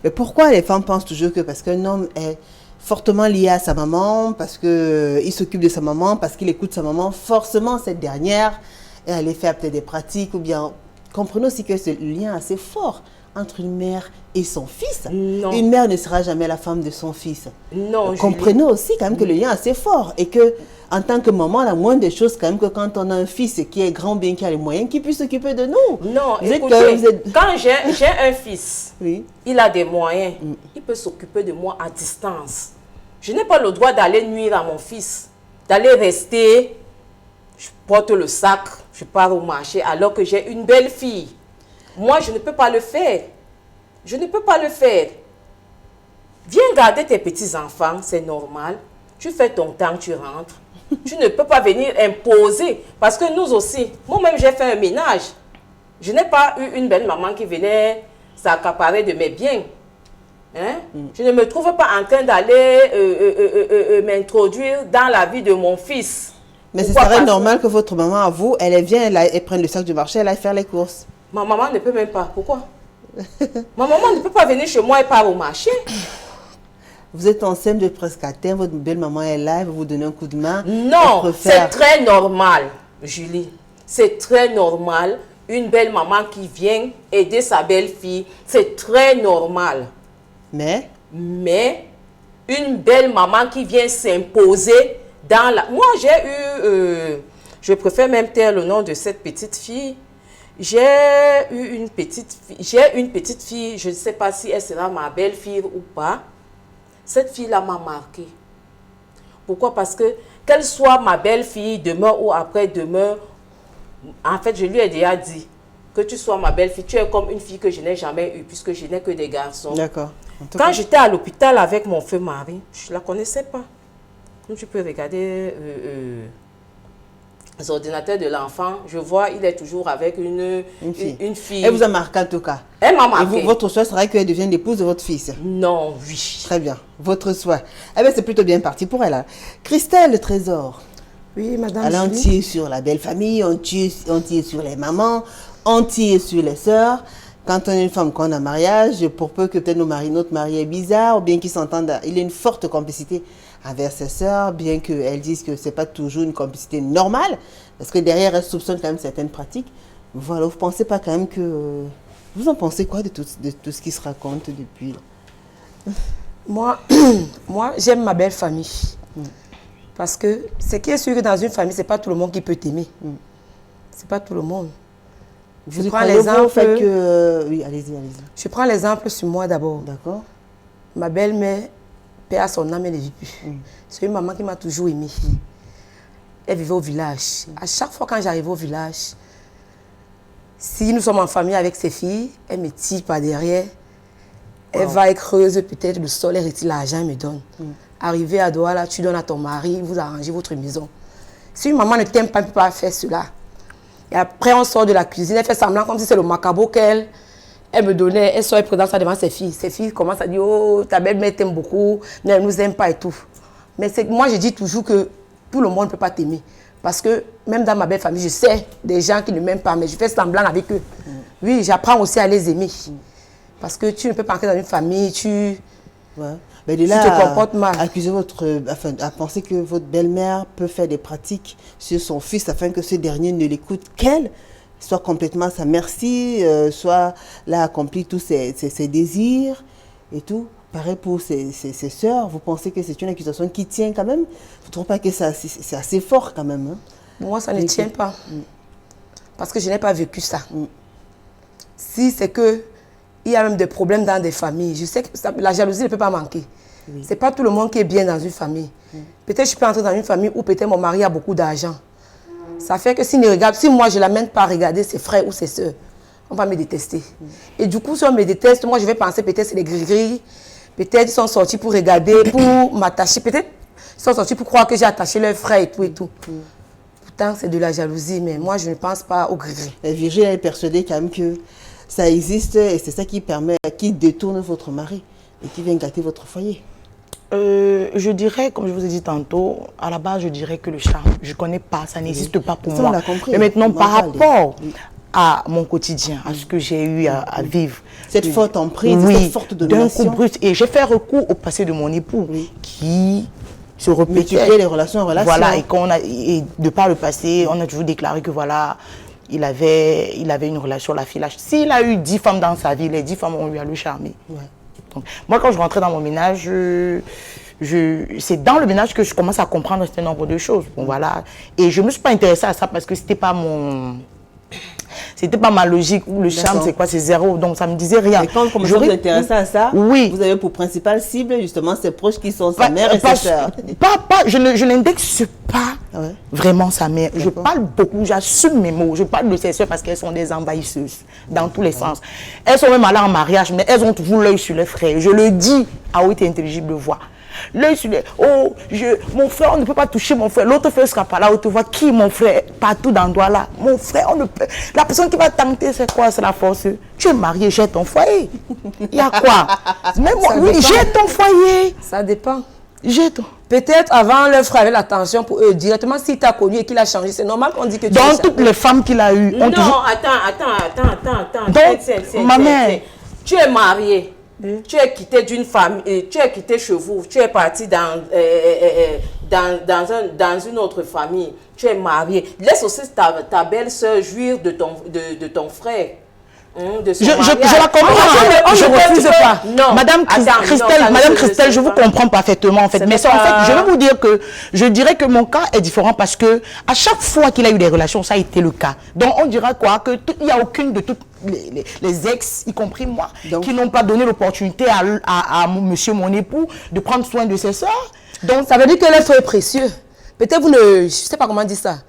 Mais pourquoi les femmes pensent toujours que parce qu'un homme est fortement lié à sa maman, parce qu'il s'occupe de sa maman, parce qu'il écoute sa maman, forcément cette dernière est allée faire peut-être des pratiques ou bien... Comprenez aussi que c'est le lien assez fort entre une mère et son fils. Non. Une mère ne sera jamais la femme de son fils. Non, comprenez aussi quand même que le lien est assez fort et que en tant que maman, la moindre des choses quand même que quand on a un fils qui est grand, bien qui a les moyens, qui puisse s'occuper de nous. Non, écoutez, quand j'ai un fils, il a des moyens, il peut s'occuper de moi à distance. Je n'ai pas le droit d'aller nuire à mon fils, d'aller rester, je porte le sac, je pars au marché alors que j'ai une belle fille. Moi, je ne peux pas le faire. Je ne peux pas le faire. Viens garder tes petits-enfants, c'est normal. Tu fais ton temps, tu rentres. Tu ne peux pas venir imposer. Parce que nous aussi, moi-même, j'ai fait un ménage. Je n'ai pas eu une belle maman qui venait s'accaparer de mes biens. Hein? Je ne me trouve pas en train d'aller m'introduire dans la vie de mon fils. Mais ce Pourquoi? serait Parce normal que votre maman, à vous, elle vient, elle prenne le sac du marché, elle aille faire les courses. Ma maman ne peut même pas. Pourquoi? Ma maman ne peut pas venir chez moi et part au marché. Vous êtes enceinte de presque à terme, votre belle-maman est là, elle va vous donner un coup de main. Non, elle c'est préfère- très normal, Julie. C'est très normal. Une belle maman qui vient aider sa belle-fille, c'est très normal. Mais, une belle maman qui vient s'imposer dans la... Moi, j'ai eu... je préfère même taire le nom de cette petite fille. J'ai une petite fille, je ne sais pas si elle sera ma belle-fille ou pas. Cette fille-là m'a marquée. Pourquoi? Parce que, qu'elle soit ma belle-fille demain ou après-demain, en fait, je lui ai déjà dit que tu sois ma belle-fille, tu es comme une fille que je n'ai jamais eue, puisque je n'ai que des garçons. d'accord. Quand j'étais à l'hôpital avec mon feu mari, je ne la connaissais pas. Comme tu peux regarder les ordinateurs de l'enfant, je vois, il est toujours avec une fille. Elle vous a marqué en tout cas. Elle m'a Et marqué. votre souhait serait qu'elle devienne l'épouse de votre fils. Non, oui. Très bien. Votre souhait. Eh bien, c'est plutôt bien parti pour elle. Hein. Christelle, le trésor. Oui, madame. Elle en Julie. tire sur la belle famille, on tire sur les mamans, on tire sur les sœurs. Quand on est une femme, qu'on a un mariage, pour peu que peut-être notre mari est bizarre, ou bien qu'ils s'entendent, il y a une forte complicité envers ses sœurs, bien qu'elles disent que ce n'est pas toujours une complicité normale, parce que derrière, elles soupçonnent quand même certaines pratiques. Voilà, vous ne pensez pas quand même que... Vous en pensez quoi de tout ce qui se raconte depuis là? Moi, j'aime ma belle famille. Parce que ce qui est sûr que dans une famille, ce n'est pas tout le monde qui peut t'aimer. C'est pas tout le monde. Vous Je y prends croyez, l'exemple. vous, fait que... Oui, allez-y. Je prends l'exemple sur moi d'abord. D'accord. Ma belle-mère, paix à son âme, elle ne vit plus. C'est une maman qui m'a toujours aimée. Elle vivait au village. À chaque fois quand j'arrive au village, si nous sommes en famille avec ses filles, elle me tire par derrière. Elle va, elle creuse peut-être le sol, elle retire l'argent, elle me donne. Arrivé à Douala, tu donnes à ton mari, vous arrangez votre maison. Si une maman ne t'aime pas, elle ne peut pas faire cela. Et après, on sort de la cuisine, elle fait semblant comme si c'est le macabo qu'elle me donnait. Elle sort et présente ça devant ses filles. Ses filles commencent à dire, oh, ta belle-mère t'aime beaucoup, mais elle ne nous aime pas et tout. Mais moi, je dis toujours que tout le monde ne peut pas t'aimer. Parce que même dans ma belle famille, je sais des gens qui ne m'aiment pas, mais je fais semblant avec eux. Oui, j'apprends aussi à les aimer. Parce que tu ne peux pas entrer dans une famille, Ouais. Mais de là, tu te comportes mal. Accuser à penser que votre belle-mère peut faire des pratiques sur son fils afin que ce dernier ne l'écoute qu'elle, soit complètement sa merci, soit là accompli tous ses désirs et tout. Pareil pour ses sœurs, vous pensez que c'est une accusation qui tient quand même? Vous ne trouvez pas que c'est assez fort quand même, hein? Moi, ça ne tient pas. Parce que je n'ai pas vécu ça. Si c'est que il y a même des problèmes dans des familles, je sais que la jalousie ne peut pas manquer. Ce n'est pas tout le monde qui est bien dans une famille. Peut-être je peux entrer dans une famille où peut-être mon mari a beaucoup d'argent. Ça fait que si moi je ne l'amène pas à regarder ses frères ou ses soeurs, on va me détester. Et du coup, si on me déteste, moi je vais penser peut-être c'est les gris-gris, peut-être ils sont sortis pour regarder, pour m'attacher, peut-être ils sont sortis pour croire que j'ai attaché leurs frères et tout et tout. Pourtant, c'est de la jalousie, mais moi je ne pense pas aux gris-gris. Virginie est persuadée quand même que ça existe et c'est ça qui détourne votre mari et qui vient gâter votre foyer. Je dirais, comme je vous ai dit tantôt, à la base, je dirais que le charme, je ne connais pas, ça n'existe pas pour Ça, moi. on l'a compris. Mais maintenant, par Mental. rapport à mon quotidien, à ce que j'ai eu à vivre. Cette forte emprise, cette forte d'un domination. coup brut. Et j'ai fait recours au passé de mon époux qui se répétait. Multiplier les relations en relation. Voilà, et de par le passé, on a toujours déclaré que voilà, il avait une relation, la fille. S'il a eu 10 femmes dans sa vie, les 10 femmes ont eu à le charmer. Ouais. Donc, moi, quand je rentrais dans mon ménage, c'est dans le ménage que je commence à comprendre un certain nombre de choses. Bon, voilà. Et je ne me suis pas intéressée à ça parce que c'était pas ma logique. Ou le charme, c'est quoi? C'est zéro. Donc, ça ne me disait rien. Et quand vous commencez à vous intéresser à ça, oui, vous avez pour principale cible justement ses proches qui sont sa mère et sa sœur. Je n'indexe pas vraiment sa mère. Je parle beaucoup, j'assume mes mots. Je parle de ses sœurs parce qu'elles sont des envahisseuses dans tous les sens. Elles sont même allées en mariage, mais elles ont toujours l'œil sur les frères. Je le dis à haute et intelligible voix. L'œil sur les... Oh, mon frère, on ne peut pas toucher mon frère. L'autre frère sera pas là, on te voit qui mon frère, partout dans le doigt là. Mon frère, on ne peut... La personne qui va tenter, c'est quoi? C'est la force. Tu es marié, j'ai ton foyer. Il y a quoi? Même moi, oui, j'ai ton foyer. Ça dépend. Jette. Peut-être avant, leur frère avait l'attention pour eux. Directement, s'il t'a connu et qu'il a changé, c'est normal qu'on dit que tu Dans es toutes les femmes qu'il a eues. Non, toujours... attends. Donc, ma mère... Tu es marié. Tu es quitté d'une famille, tu es quitté chez vous, tu es parti dans une autre famille, tu es marié. Laisse aussi ta belle-sœur jouir de ton frère. De son Je la comprends. Je refuse pas. Non. Madame Christelle, je vous comprends parfaitement en fait. Mais en fait, je vais vous dire que je dirais que mon cas est différent parce que à chaque fois qu'il a eu des relations, ça a été le cas. Donc on dira quoi que il n'y a aucune de toutes les ex, y compris moi, qui n'ont pas donné l'opportunité à monsieur mon époux de prendre soin de ses sœurs. Donc ça veut dire que l'être est précieux. Peut-être vous ne, je sais pas comment dire ça.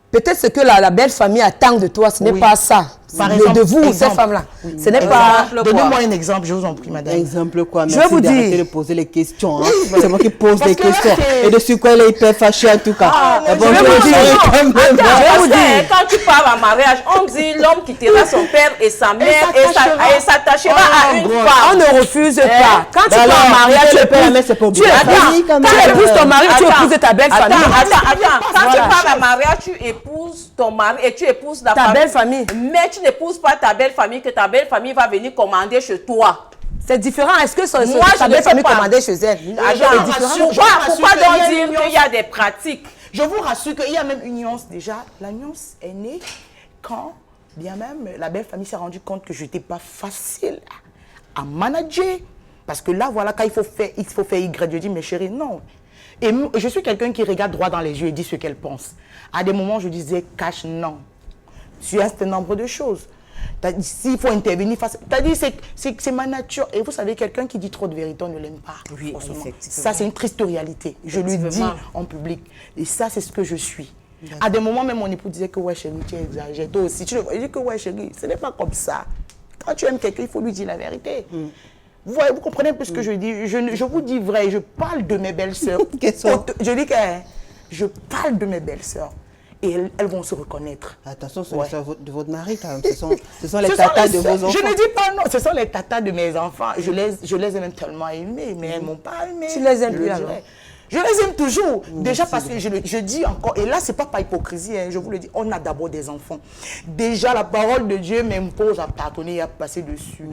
Peut-être ce que la belle famille attend de toi, ce n'est pas ça. De vous, ces femmes-là. Ce n'est pas... Donnez-moi un exemple, je vous en prie, madame. Exemple quoi? Je vais vous dire. De poser les questions. Hein. C'est moi qui pose des questions. Et dessus quoi, elle est hyper fâchée en tout cas. Je vais vous dire. Quand tu pars en mariage, on dit l'homme quittera son père et sa mère et s'attachera à une femme. On ne refuse pas. Quand tu pars en mariage, tu épouses ton mari, tu épouses ta belle famille. Attends. Quand tu pars en mariage, tu épouses ton mari et tu épouses ta belle famille. Mais tu n'épouses pas ta belle famille, que ta belle famille va venir commander chez toi. C'est différent. Est-ce que ta belle famille commandait chez elle? Pourquoi donc dire qu'il y a des pratiques? Je vous rassure qu'il y a même une nuance déjà. La nuance est née quand, bien même, la belle famille s'est rendue compte que je n'étais pas facile à manager. Parce que là, voilà, quand il faut faire Y, je dis, mais chérie, non. Et je suis quelqu'un qui regarde droit dans les yeux et dit ce qu'elle pense. À des moments, je disais, cache, non. Tu as un nombre de choses. S'il faut intervenir, c'est ma nature. Et vous savez, quelqu'un qui dit trop de vérité, on ne l'aime pas. Oui, effectivement. Ça, c'est une triste réalité. Je le dis en public. Et ça, c'est ce que je suis. À des moments, même mon époux disait que ouais, chérie, tu exagères. Toi aussi, tu dis que ouais, chérie, ce n'est pas comme ça. Quand tu aimes quelqu'un, il faut lui dire la vérité. Vous voyez, vous comprenez un peu ce que je dis. Je vous dis vrai, je parle de mes belles-sœurs. Je dis que je parle de mes belles-sœurs. Et elles vont se reconnaître. Attention, ce sont de votre mari quand même. Ce sont les tatas de vos enfants. Je ne dis pas non, ce sont les tatas de mes enfants. Je les ai même tellement aimés, mais elles ne m'ont pas aimé. Tu les aimes plus alors? Je les aime toujours. Déjà parce que je dis encore, et là, ce n'est pas par hypocrisie, hein, je vous le dis, on a d'abord des enfants. Déjà, la parole de Dieu m'impose à pardonner et à passer dessus.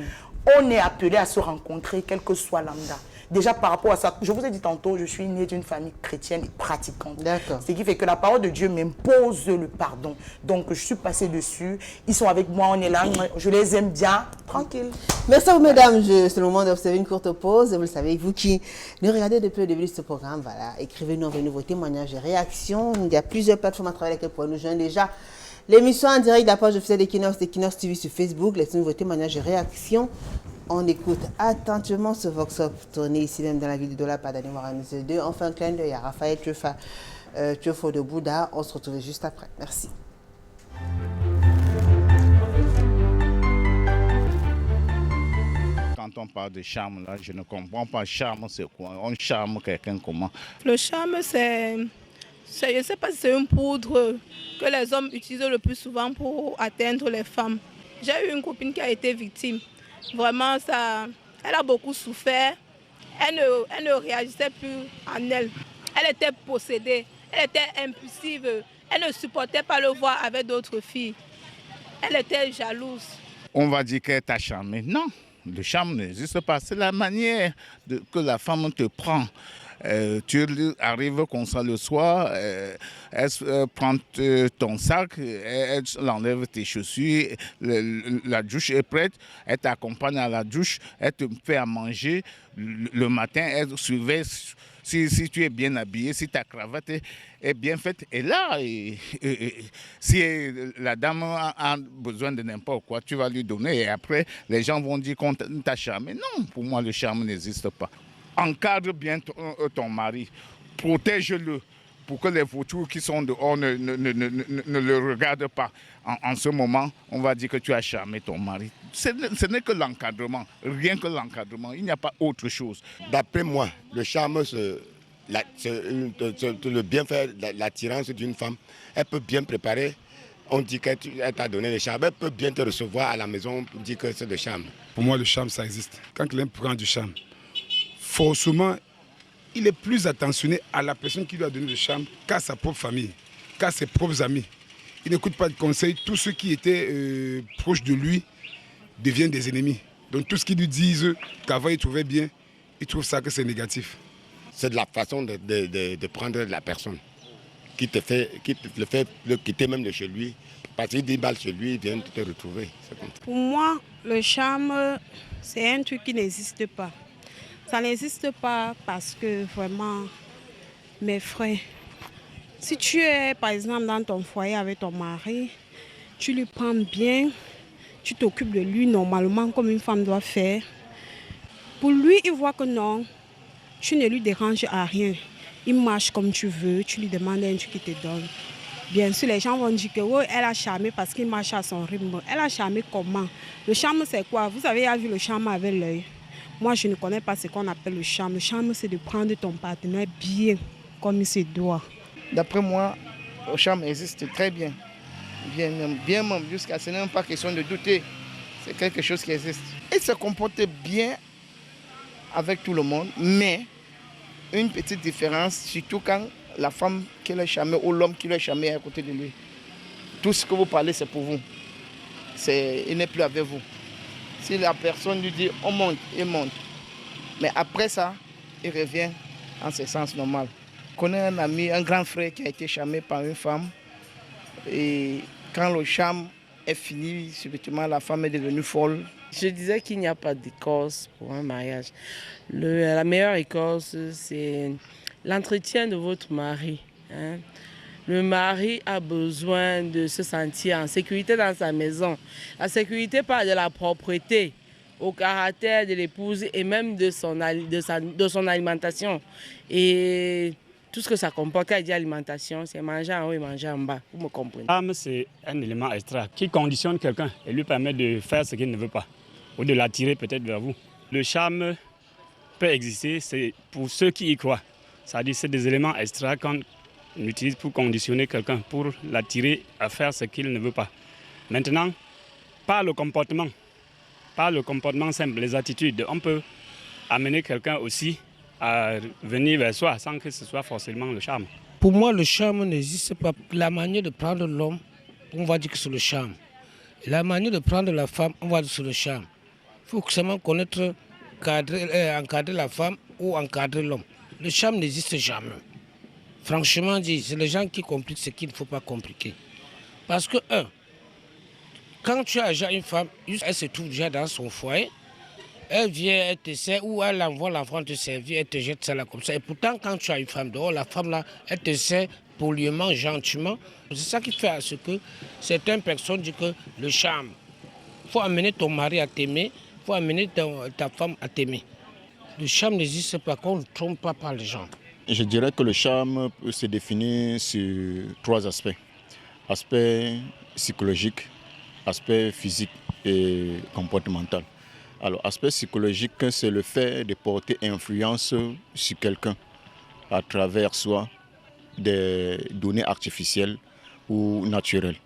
On est appelé à se rencontrer, quel que soit lambda. Déjà par rapport à ça, je vous ai dit tantôt, je suis née d'une famille chrétienne et pratiquante. D'accord. Ce qui fait que la parole de Dieu m'impose le pardon. Donc je suis passée dessus, ils sont avec moi, on est là, je les aime bien, tranquille. Merci à vous mesdames, c'est le moment d'observer une courte pause. Vous le savez, vous qui nous regardez depuis le début de ce programme, voilà, écrivez-nous avec vos témoignages et réactions. Il y a plusieurs plateformes à travers lesquelles vous pouvez nous joindre déjà. L'émission en direct de la page officielle d'Equinox TV sur Facebook. Laissez-nous vos témoignages et réactions. On écoute attentivement ce Vox-Up tourné ici même dans la ville de Dola par Daniel Moranis 2. Enfin, un clin d'œil à Raphaël Thiofo de Bouddha. On se retrouve juste après. Merci. Quand on parle de charme, là, je ne comprends pas. Charme, c'est quoi? On charme quelqu'un comment? Le charme, je ne sais pas si c'est une poudre que les hommes utilisent le plus souvent pour atteindre les femmes. J'ai eu une copine qui a été victime. Vraiment, elle a beaucoup souffert. Elle ne réagissait plus en elle. Elle était possédée. Elle était impulsive. Elle ne supportait pas le voir avec d'autres filles. Elle était jalouse. On va dire qu'elle t'a charmé. Non, le charme n'existe pas. C'est la manière que la femme te prend. Tu arrives comme ça le soir, elle prend ton sac, elle enlève tes chaussures, la douche est prête, elle t'accompagne à la douche, elle te fait à manger. Le matin, elle surveille si tu es bien habillé, si ta cravate est bien faite. Et là, si la dame a besoin de n'importe quoi, tu vas lui donner. Et après, les gens vont dire qu'on t'a charmé. Non, pour moi, le charme n'existe pas. Encadre bien ton mari, protège-le pour que les vautours qui sont dehors ne le regardent pas. En ce moment, on va dire que tu as charmé ton mari. Ce n'est que l'encadrement, rien que l'encadrement, il n'y a pas autre chose. D'après moi, le charme, c'est le bienfait, l'attirance d'une femme. Elle peut bien préparer, on dit qu'elle t'a donné le charme, elle peut bien te recevoir à la maison, on dit que c'est le charme. Pour moi, le charme, ça existe. Quand quelqu'un prend du charme, forcément, il est plus attentionné à la personne qui lui a donné le charme qu'à sa propre famille, qu'à ses propres amis. Il n'écoute pas de conseils. Tous ceux qui étaient proches de lui deviennent des ennemis. Donc tout ce qu'ils lui disent qu'avant il trouvait bien, il trouve ça que c'est négatif. C'est de la façon de prendre la personne qui te fait le quitter même de chez lui. Parce qu'il dit balle chez lui, il vient te retrouver. Pour moi, le charme, c'est un truc qui n'existe pas. Ça n'existe pas parce que vraiment, mes frères, si tu es par exemple dans ton foyer avec ton mari, tu lui prends bien, tu t'occupes de lui normalement comme une femme doit faire. Pour lui, il voit que non, tu ne lui déranges à rien. Il marche comme tu veux, tu lui demandes un truc qu'il te donne. Bien sûr, les gens vont dire que oh, elle a charmé parce qu'il marche à son rythme. Elle a charmé comment? Le charme, c'est quoi? Vous avez vu le charme avec l'œil. Moi, je ne connais pas ce qu'on appelle le charme. Le charme, c'est de prendre ton partenaire bien, comme il se doit. D'après moi, le charme existe très bien. Bien même, jusqu'à ce n'est même pas question de douter. C'est quelque chose qui existe. Il se comporte bien avec tout le monde, mais une petite différence, surtout quand la femme qui l'a charmé ou l'homme qui l'a charmé est à côté de lui. Tout ce que vous parlez, c'est pour vous. Il n'est plus avec vous. Si la personne lui dit on monte, il monte. Mais après ça, il revient en ce sens normal. Je connais un ami, un grand frère qui a été charmé par une femme. Et quand le charme est fini, subitement la femme est devenue folle. Je disais qu'il n'y a pas d'écorce pour un mariage. La meilleure écorce, c'est l'entretien de votre mari. Hein. Le mari a besoin de se sentir en sécurité dans sa maison. La sécurité parle de la propreté, au caractère de l'épouse et même de son alimentation. Et tout ce que ça comporte, quand il dit alimentation, c'est manger en haut et manger en bas. Vous me comprenez? L'âme, c'est un élément extra qui conditionne quelqu'un et lui permet de faire ce qu'il ne veut pas ou de l'attirer peut-être vers vous. Le charme peut exister, c'est pour ceux qui y croient. C'est-à-dire c'est des éléments extra qu'on utilise pour conditionner quelqu'un, pour l'attirer à faire ce qu'il ne veut pas. Maintenant, par le comportement simple, les attitudes, on peut amener quelqu'un aussi à venir vers soi sans que ce soit forcément le charme. Pour moi, le charme n'existe pas. La manière de prendre l'homme, on va dire que c'est le charme. Et la manière de prendre la femme, on va dire que c'est le charme. Il faut seulement connaître, encadrer la femme ou encadrer l'homme. Le charme n'existe jamais. Franchement dit, c'est les gens qui compliquent ce qu'il ne faut pas compliquer. Parce que, quand tu as déjà une femme, elle se trouve déjà dans son foyer, elle vient, elle te sert, ou elle envoie l'enfant te servir, elle te jette ça là comme ça. Et pourtant, quand tu as une femme dehors, la femme là, elle te sert poliment, gentiment. C'est ça qui fait à ce que certaines personnes disent que le charme, il faut amener ton mari à t'aimer, il faut amener ta femme à t'aimer. Le charme n'existe pas, qu'on ne trompe pas par les gens. Je dirais que le charme peut se définir sur 3 aspects. Aspect psychologique, aspect physique et comportemental. Alors, aspect psychologique, c'est le fait de porter influence sur quelqu'un à travers soit des données artificielles ou naturelles.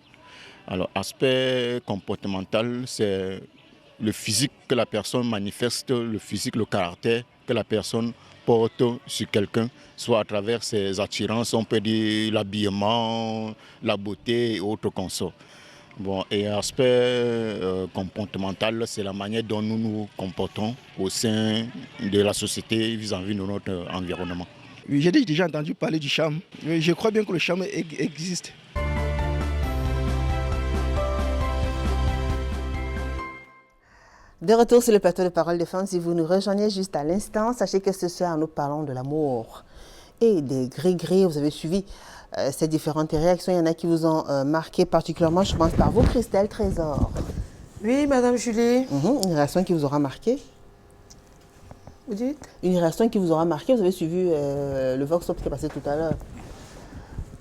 Alors, aspect comportemental, c'est le physique que la personne manifeste, le physique, le caractère que la personne porte sur quelqu'un, soit à travers ses attirances, on peut dire l'habillement, la beauté et autres consorts. Bon, et aspect comportemental, c'est la manière dont nous nous comportons au sein de la société vis-à-vis de notre environnement. Oui, j'ai déjà entendu parler du charme. Je crois bien que le charme existe. De retour sur le plateau de Parole des femmes, si vous nous rejoignez juste à l'instant, sachez que ce soir nous parlons de l'amour et des gris-gris. Vous avez suivi ces différentes réactions. Il y en a qui vous ont marqué particulièrement. Je commence par vous, Christelle Trésor. Oui, Madame Julie. Une réaction qui vous aura marqué. Vous dites? Une réaction qui vous aura marqué. Vous avez suivi le Vox Pop qui est passé tout à l'heure.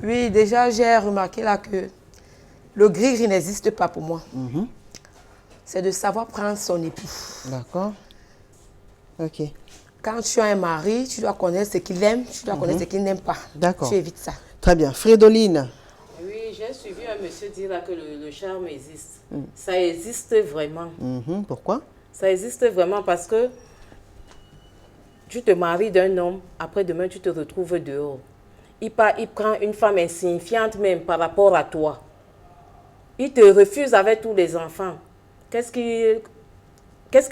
Oui, déjà, j'ai remarqué là que le gris-gris n'existe pas pour moi. C'est de savoir prendre son époux. D'accord. Ok. Quand tu as un mari, tu dois connaître ce qu'il aime, tu dois connaître ce qu'il n'aime pas. D'accord. Tu évites ça. Très bien. Frédoline. Oui, j'ai suivi un monsieur dire là que le charme existe. Ça existe vraiment. Pourquoi? Ça existe vraiment parce que tu te maries d'un homme, après-demain, tu te retrouves dehors. Il prend une femme insignifiante même par rapport à toi. Il te refuse avec tous les enfants. Qu'est-ce qui est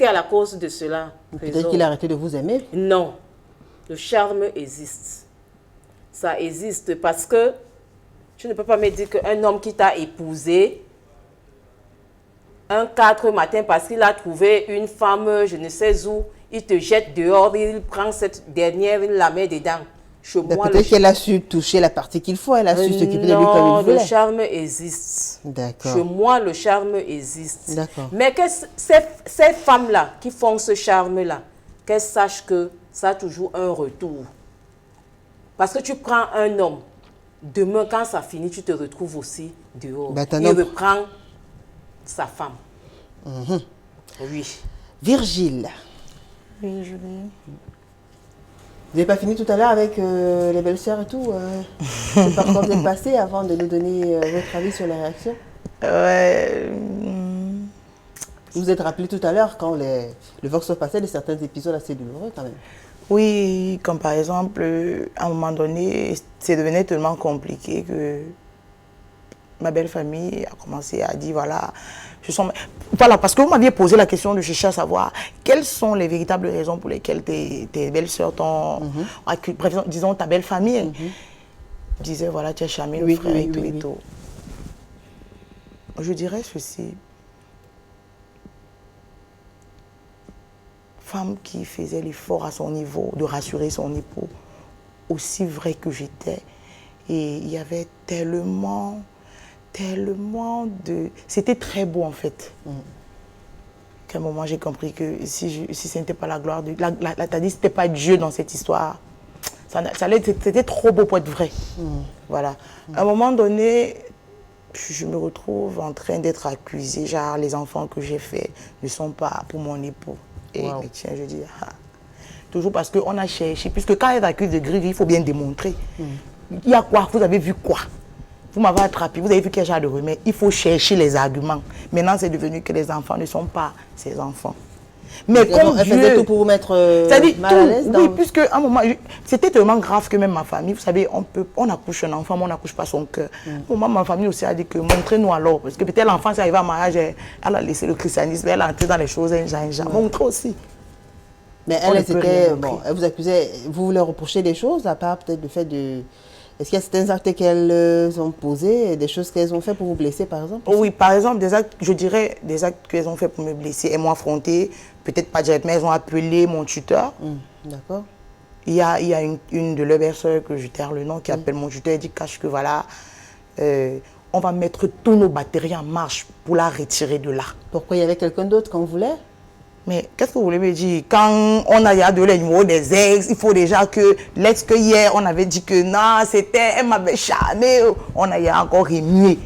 à la cause de cela? Peut-être qu'il a arrêté de vous aimer. Non. Le charme existe. Ça existe parce que tu ne peux pas me dire qu'un homme qui t'a épousé, un 4 matin, parce qu'il a trouvé une femme, je ne sais où, il te jette dehors, il prend cette dernière, il la met dedans. Peut-être qu'elle a su toucher la partie qu'il faut, elle a su s'occuper de lui comme il voulait. Le charme existe. D'accord. Chez moi, le charme existe. D'accord. Mais que ces femmes-là qui font ce charme-là, qu'elles sachent que ça a toujours un retour. Parce que tu prends un homme, demain, quand ça finit, tu te retrouves aussi dehors. Il reprend sa femme. Oui. Virgile. Oui, Julie. Vous n'avez pas fini tout à l'heure avec les belles-sœurs et tout c'est par quoi vous êtes passé avant de nous donner votre avis sur la réaction? Vous vous êtes rappelé tout à l'heure quand le Vox passait de certains épisodes assez douloureux quand même. Oui, comme par exemple, à un moment donné, c'est devenu tellement compliqué que ma belle famille a commencé à dire voilà, voilà, parce que vous m'aviez posé la question de chercher à savoir quelles sont les véritables raisons pour lesquelles tes belles-sœurs t'ont accusé, bref, disons ta belle famille. Disait voilà, tu as charmé le frère et tout et tout. Je dirais ceci. Femme qui faisait l'effort à son niveau de rassurer son époux, aussi vrai que j'étais. Et il y avait tellement de... C'était très beau en fait. Qu'à un moment j'ai compris que si ce n'était pas la gloire de... T'as dit c'était pas Dieu dans cette histoire. C'était trop beau pour être vrai. Voilà. À un moment donné, je me retrouve en train d'être accusée. Genre les enfants que j'ai faits ne sont pas pour mon époux. Et mais tiens, je dis, toujours parce qu'on a cherché, puisque quand elle accuse de grive, il faut bien démontrer. Il y a quoi? Vous avez vu quoi? Vous m'avez attrapé, vous avez vu quel genre de remède? Il faut chercher les arguments. Maintenant, c'est devenu que les enfants ne sont pas ses enfants. Mais comme elle faisait tout pour vous mettre mal à l'aise. Oui, puisque à un moment, c'était tellement grave que même ma famille, vous savez, on accouche un enfant, mais on n'accouche pas son cœur. Moi, ma famille aussi a dit que montrez-nous alors, parce que peut-être l'enfant, s'est arrivé à mariage, elle a laissé le christianisme, elle a entré dans les choses, montrez aussi. Mais elle vous accusait, vous voulez reprocher des choses, à part peut-être le fait de... Est-ce qu'il y a certains actes qu'elles ont posés, des choses qu'elles ont fait pour vous blesser, par exemple? Oui, par exemple, des actes, je dirais, des actes qu'elles ont fait pour me blesser. Elles m'ont affronté, peut-être pas directement, elles ont appelé mon tuteur. D'accord. Il y a une de leurs belles-sœurs, que je taire le nom, qui appelle mon tuteur et dit, cache que voilà, on va mettre tous nos batteries en marche pour la retirer de là. Pourquoi il y avait quelqu'un d'autre qu'on voulait? Mais qu'est-ce que vous voulez me dire? Quand on a regardé les numéros des ex, il faut déjà que l'ex que hier, on avait dit que non, c'était, elle m'avait charmé, on a encore remis.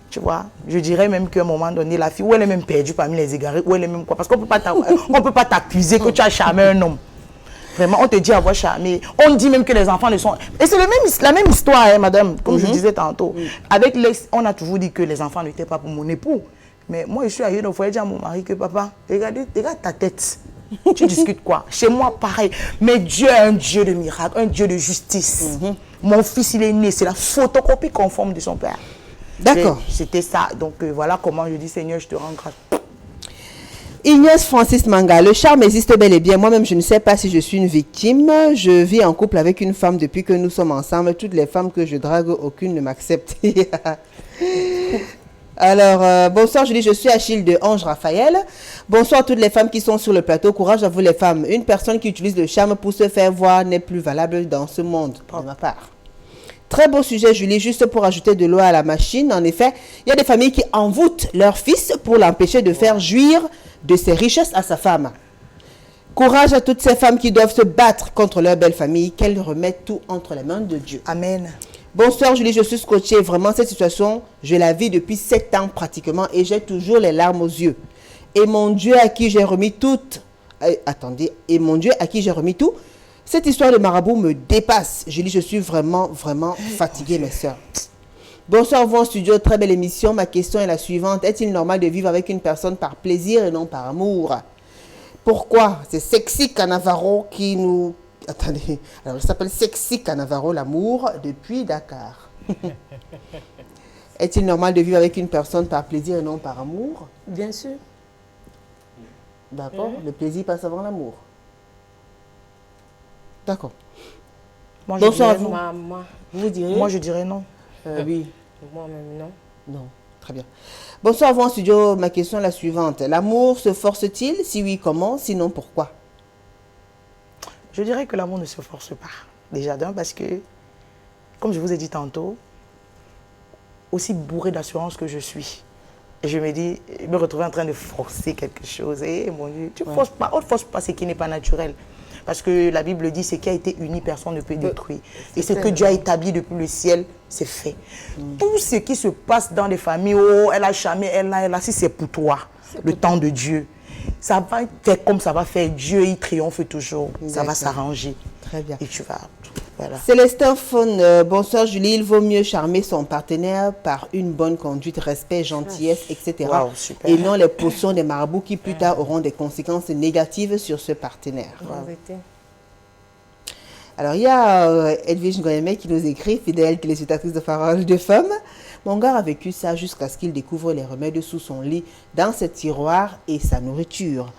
Tu vois? Je dirais même qu'à un moment donné, la fille, où elle est même perdue parmi les égarés, où elle est même quoi? Parce qu'on ne peut pas t'accuser que tu as charmé un homme. Vraiment, on te dit avoir charmé. On dit même que les enfants ne sont... Et c'est la même histoire, hein, madame, comme je disais tantôt. Avec l'ex, on a toujours dit que les enfants n'étaient pas pour mon époux. Mais moi, je suis allée une fois dire à mon mari que papa, regarde ta tête. Tu discutes quoi? Chez moi, pareil. Mais Dieu est un Dieu de miracle, un Dieu de justice. Mon fils, il est né, c'est la photocopie conforme de son père. D'accord. C'était ça. Donc voilà comment je dis, Seigneur, je te rends grâce. Ignace Francis Manga, le charme existe bel et bien. Moi-même, je ne sais pas si je suis une victime. Je vis en couple avec une femme depuis que nous sommes ensemble. Toutes les femmes que je drague, aucune ne m'accepte. Alors, bonsoir Julie, je suis Achille de Ange Raphaël. Bonsoir à toutes les femmes qui sont sur le plateau. Courage à vous les femmes. Une personne qui utilise le charme pour se faire voir n'est plus valable dans ce monde, de ma part. Très beau sujet Julie, juste pour ajouter de l'eau à la machine. En effet, il y a des familles qui envoûtent leur fils pour l'empêcher de faire jouir de ses richesses à sa femme. Courage à toutes ces femmes qui doivent se battre contre leur belle famille, qu'elles remettent tout entre les mains de Dieu. Amen. Bonsoir Julie, je suis scotchée. Vraiment, cette situation, je la vis depuis 7 ans pratiquement et j'ai toujours les larmes aux yeux. Et mon Dieu à qui j'ai remis tout... Et mon Dieu à qui j'ai remis tout, cette histoire de marabout me dépasse. Julie, je suis vraiment fatiguée, mes soeurs. Bonsoir, vous en studio, très belle émission. Ma question est la suivante. Est-il normal de vivre avec une personne par plaisir et non par amour? Pourquoi? C'est Sexy Canavaro qui nous... Attendez, alors il s'appelle Sexy Canavaro, l'amour depuis Dakar. Est-il normal de vivre avec une personne par plaisir et non par amour? Bien sûr. D'accord, le plaisir passe avant l'amour. D'accord. Bonsoir à vous. Vous direz? Moi, je dirais non. Oui. Moi-même, non. Non, très bien. Bonsoir à vous en studio. Ma question est la suivante. L'amour se force-t-il? Si oui, comment? Sinon, pourquoi? Je dirais que l'amour ne se force pas. Déjà d'un, parce que, comme je vous ai dit tantôt, aussi bourré d'assurance que je suis, et je me dis, me retrouver en train de forcer quelque chose. Et mon Dieu, tu forces pas, on ne force pas ce qui n'est pas naturel. Parce que la Bible dit, ce qui a été uni, personne ne peut détruire. Et ce que Dieu a établi depuis le ciel, c'est fait. Tout ce qui se passe dans les familles, oh, elle a jamais, elle a, si c'est pour toi, le temps de Dieu, ça va faire comme ça va faire. Dieu, il triomphe toujours. Ça va s'arranger. Très bien. Et tu vas... Voilà. Célestin Faune, bonsoir Julie, il vaut mieux charmer son partenaire par une bonne conduite, respect, gentillesse, etc. Wow, super. Et non les potions des marabouts qui plus tard auront des conséquences négatives sur ce partenaire. Alors il y a Edwige Ngoyeme qui nous écrit, fidèle téléspectatrice de Parole de Femmes. Mon gars a vécu ça jusqu'à ce qu'il découvre les remèdes sous son lit, dans ses tiroirs et sa nourriture.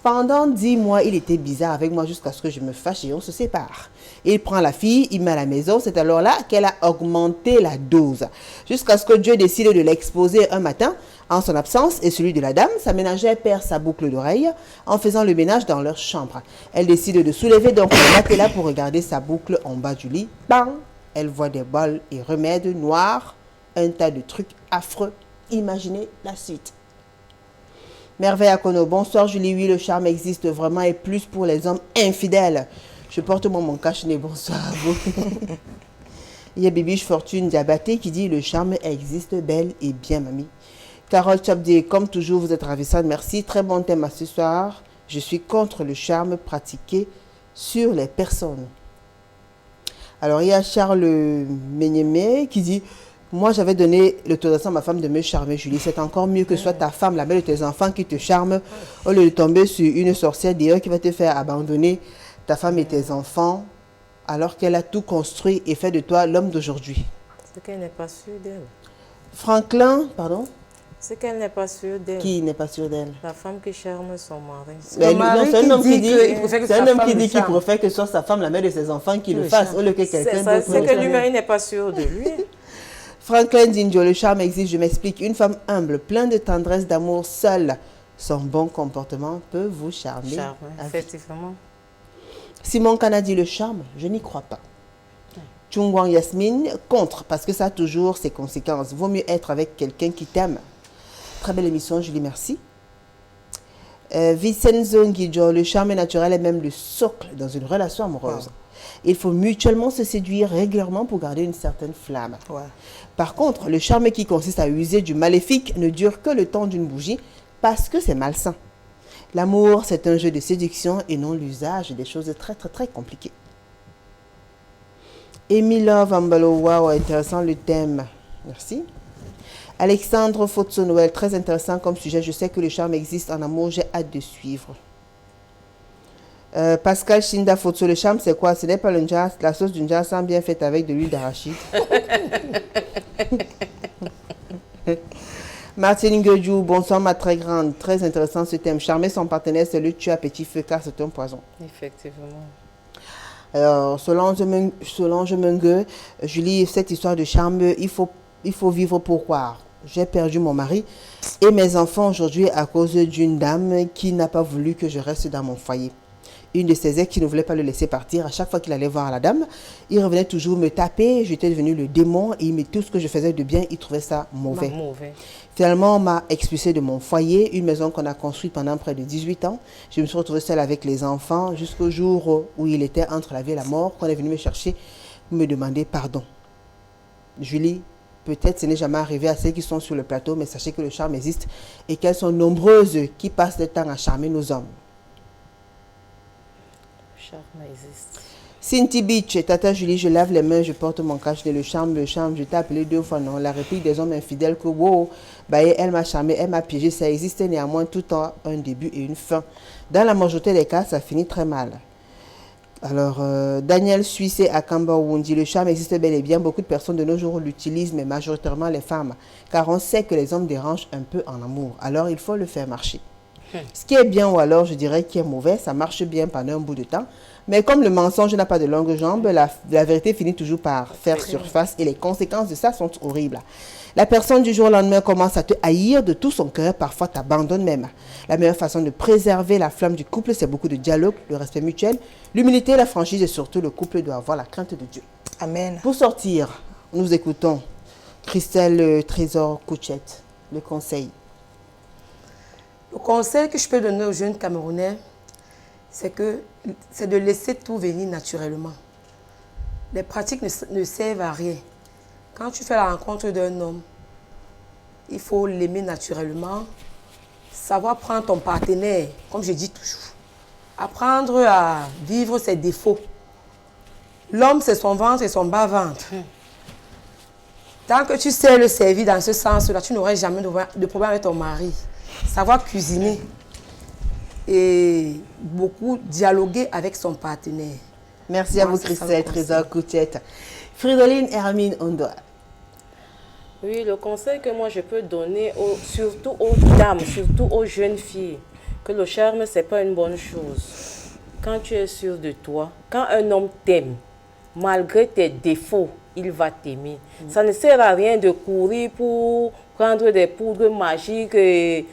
Pendant 10 mois, il était bizarre avec moi jusqu'à ce que je me fâche et on se sépare. Il prend la fille, il met à la maison. C'est alors là qu'elle a augmenté la dose. Jusqu'à ce que Dieu décide de l'exposer un matin. En son absence et celui de la dame, sa ménagère perd sa boucle d'oreille en faisant le ménage dans leur chambre. Elle décide de soulever donc le matelas pour regarder sa boucle en bas du lit. Bang! Elle voit des bols et remèdes noirs, un tas de trucs affreux. Imaginez la suite. Merveille Akono, bonsoir Julie, oui le charme existe vraiment et plus pour les hommes infidèles. Je porte mon cache-nez, bonsoir à vous. Il y a Bibiche Fortune Diabaté qui dit le charme existe, belle et bien mamie. Carole Chabdi, comme toujours vous êtes ravissante, merci, très bon thème à ce soir. Je suis contre le charme pratiqué sur les personnes. Alors il y a Charles Menyeme qui dit... Moi, j'avais donné l'autorisation à ma femme de me charmer, Julie. C'est encore mieux que soit ta femme, la mère de tes enfants, qui te charme, au lieu de tomber sur une sorcière d'ailleurs qui va te faire abandonner ta femme et tes enfants, alors qu'elle a tout construit et fait de toi l'homme d'aujourd'hui. C'est qu'elle n'est pas sûre d'elle. Franklin, pardon? C'est qu'elle n'est pas sûre d'elle. Qui n'est pas sûre d'elle? La femme qui charme son mari. C'est un homme qui dit qu'il préfère que ce soit sa femme, la mère de ses enfants, qui le fasse, au lieu que quelqu'un d'autre. C'est que lui-même n'est pas sûr de lui. Franklin Dindio, le charme existe, je m'explique. Une femme humble, pleine de tendresse, d'amour, seule, son bon comportement peut vous charmer. Effectivement. Simon Canadi, le charme, je n'y crois pas. Chungwang Yasmine, contre, parce que ça a toujours ses conséquences. Vaut mieux être avec quelqu'un qui t'aime. Très belle émission, Julie, merci. Vincenzo Nguidjo, le charme est naturel et même le socle dans une relation amoureuse. Il faut mutuellement se séduire régulièrement pour garder une certaine flamme. Par contre, le charme qui consiste à user du maléfique ne dure que le temps d'une bougie parce que c'est malsain. L'amour, c'est un jeu de séduction et non l'usage des choses très très très compliquées. Emila Vambalo, wow, intéressant le thème. Merci. Alexandre Fotso-Noël, très intéressant comme sujet. Je sais que le charme existe en amour, j'ai hâte de suivre. Pascal Shinda Fotso, le charme c'est quoi? Ce n'est pas le jazz, la sauce du jazz bien faite avec de l'huile d'arachide. Martine Guedjou, bonsoir ma très grande, très intéressant ce thème. Charmer son partenaire, c'est le tuer à petit feu car c'est un poison. Effectivement. Alors, Solange Mengue, Julie, cette histoire de charme, il faut vivre pour croire. J'ai perdu mon mari et mes enfants aujourd'hui à cause d'une dame qui n'a pas voulu que je reste dans mon foyer. Une de ses ex qui ne voulait pas le laisser partir. À chaque fois qu'il allait voir la dame, il revenait toujours me taper. J'étais devenu le démon et tout ce que je faisais de bien, il trouvait ça mauvais. Finalement, on m'a expulsé de mon foyer, une maison qu'on a construite pendant près de 18 ans. Je me suis retrouvée seule avec les enfants jusqu'au jour où il était entre la vie et la mort, qu'on est venu me chercher, me demander pardon. Julie, peut-être ce n'est jamais arrivé à celles qui sont sur le plateau, mais sachez que le charme existe et qu'elles sont nombreuses qui passent le temps à charmer nos hommes. Charme existe. Cinti Beach, Tata Julie, je lave les mains, je porte mon cache-nez, le charme, je t'ai appelé 2 fois, non. La réplique des hommes infidèles que, wow, elle m'a charmé, elle m'a piégé, ça existe néanmoins tout le temps un début et une fin. Dans la majorité des cas, ça finit très mal. Alors, Daniel Suisse à Kamba-Wundi, le charme existe bel et bien. Beaucoup de personnes de nos jours l'utilisent, mais majoritairement les femmes. Car on sait que les hommes dérangent un peu en amour. Alors, il faut le faire marcher. Ce qui est bien, ou alors je dirais qui est mauvais, ça marche bien pendant un bout de temps. Mais comme le mensonge n'a pas de longues jambes, la vérité finit toujours par faire surface et les conséquences de ça sont horribles. La personne du jour au lendemain commence à te haïr de tout son cœur, parfois t'abandonne même. La meilleure façon de préserver la flamme du couple, c'est beaucoup de dialogue, le respect mutuel, l'humilité, la franchise et surtout le couple doit avoir la crainte de Dieu. Amen. Pour sortir, nous écoutons Christelle Trésor Couchette, le conseil. Le conseil que je peux donner aux jeunes Camerounais, c'est de laisser tout venir naturellement. Les pratiques ne servent à rien. Quand tu fais la rencontre d'un homme, il faut l'aimer naturellement, savoir prendre ton partenaire, comme je dis toujours, apprendre à vivre ses défauts. L'homme, c'est son ventre et son bas-ventre. Tant que tu sais le servir dans ce sens-là, tu n'aurais jamais de problème avec ton mari. Savoir cuisiner et beaucoup dialoguer avec son partenaire. Merci à vous, Christelle Trésor Couchette. Fridoline Hermine Ondoa. Oui, le conseil que moi je peux donner, surtout aux dames, surtout aux jeunes filles, que le charme, ce n'est pas une bonne chose. Quand tu es sûr de toi, quand un homme t'aime, malgré tes défauts, il va t'aimer. Ça ne sert à rien de courir pour prendre des poudres magiques et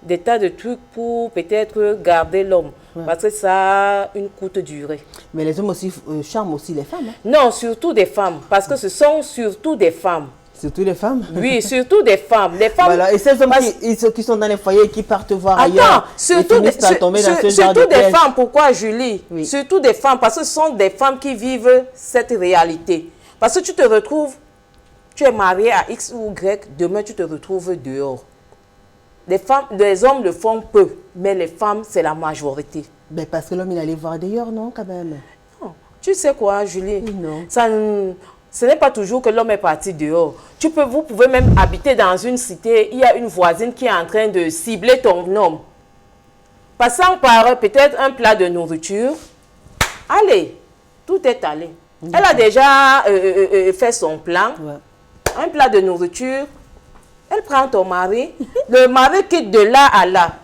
des tas de trucs pour peut-être garder l'homme. Parce que ça a une courte durée. Mais les hommes aussi charment aussi les femmes. Hein? Non, surtout des femmes. Parce que ce sont surtout des femmes. Surtout les femmes? Oui, surtout des femmes. Les femmes voilà. Et ces hommes qui sont dans les foyers et qui partent voir ailleurs. Surtout des femmes. Pourquoi, Julie? Oui. Surtout des femmes. Parce que ce sont des femmes qui vivent cette réalité. Parce que tu te retrouves, tu es marié à X ou Y, demain tu te retrouves dehors. Les hommes le font peu, mais les femmes, c'est la majorité. Mais parce que l'homme, il allait voir d'ailleurs, non, quand même? Non. Tu sais quoi, Julie? Non. Ce n'est pas toujours que l'homme est parti dehors. Vous pouvez même habiter dans une cité, il y a une voisine qui est en train de cibler ton homme. Passant par peut-être un plat de nourriture, allez, tout est allé. Elle a déjà fait son plan, un plat de nourriture. Elle prend ton mari, le mari quitte de là à là.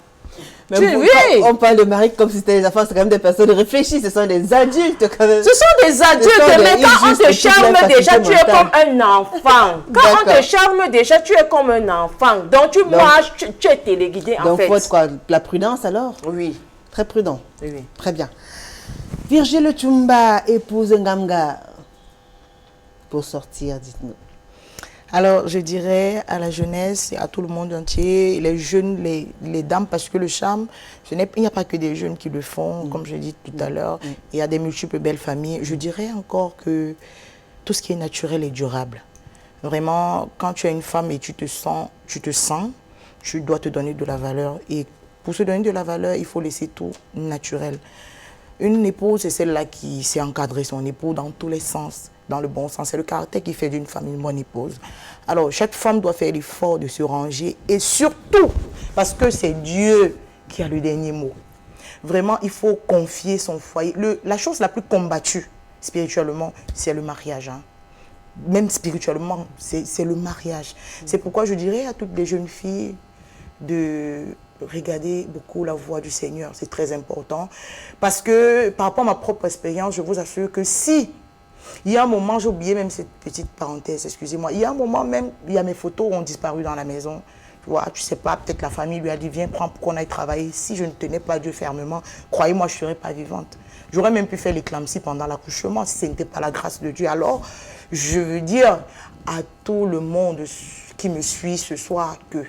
On parle de mari comme si c'était des enfants, c'est quand même des personnes réfléchies, ce sont des adultes quand même. Ce sont des adultes, mais quand on te charme déjà, tu es comme un enfant. Quand on te charme déjà, tu es comme un enfant. Donc tu marches, tu es téléguidé en fait. Donc il faut être quoi? La prudence alors? Oui. Très prudent. Oui. Très bien. Virgile Chumba, épouse Ngamga. Pour sortir, dites-nous. Alors, je dirais à la jeunesse et à tout le monde entier, les jeunes, les dames, parce que le charme, il n'y a pas que des jeunes qui le font, comme je l'ai dit tout à l'heure. Il y a des multiples belles familles. Je dirais encore que tout ce qui est naturel est durable. Vraiment, quand tu es une femme et tu te sens, tu dois te donner de la valeur. Et pour se donner de la valeur, il faut laisser tout naturel. Une épouse, c'est celle-là qui sait encadrer son époux dans tous les sens, dans le bon sens. C'est le caractère qui fait d'une femme une bonne épouse. Alors, chaque femme doit faire l'effort de se ranger et surtout, parce que c'est Dieu qui a le dernier mot. Vraiment, il faut confier son foyer. La chose la plus combattue spirituellement, c'est le mariage. Hein. Même spirituellement, c'est le mariage. C'est pourquoi je dirais à toutes les jeunes filles de regarder beaucoup la voix du Seigneur. C'est très important. Parce que par rapport à ma propre expérience, je vous assure que si il y a un moment, j'ai oublié même cette petite parenthèse, excusez-moi, il y a un moment même, il y a mes photos ont disparu dans la maison. Tu vois, tu sais pas, peut-être la famille lui a dit, viens, prends pour qu'on aille travailler. Si je ne tenais pas Dieu fermement, croyez-moi, je ne serais pas vivante. J'aurais même pu faire l'éclampsie pendant l'accouchement si ce n'était pas la grâce de Dieu. Alors, je veux dire à tout le monde qui me suit ce soir que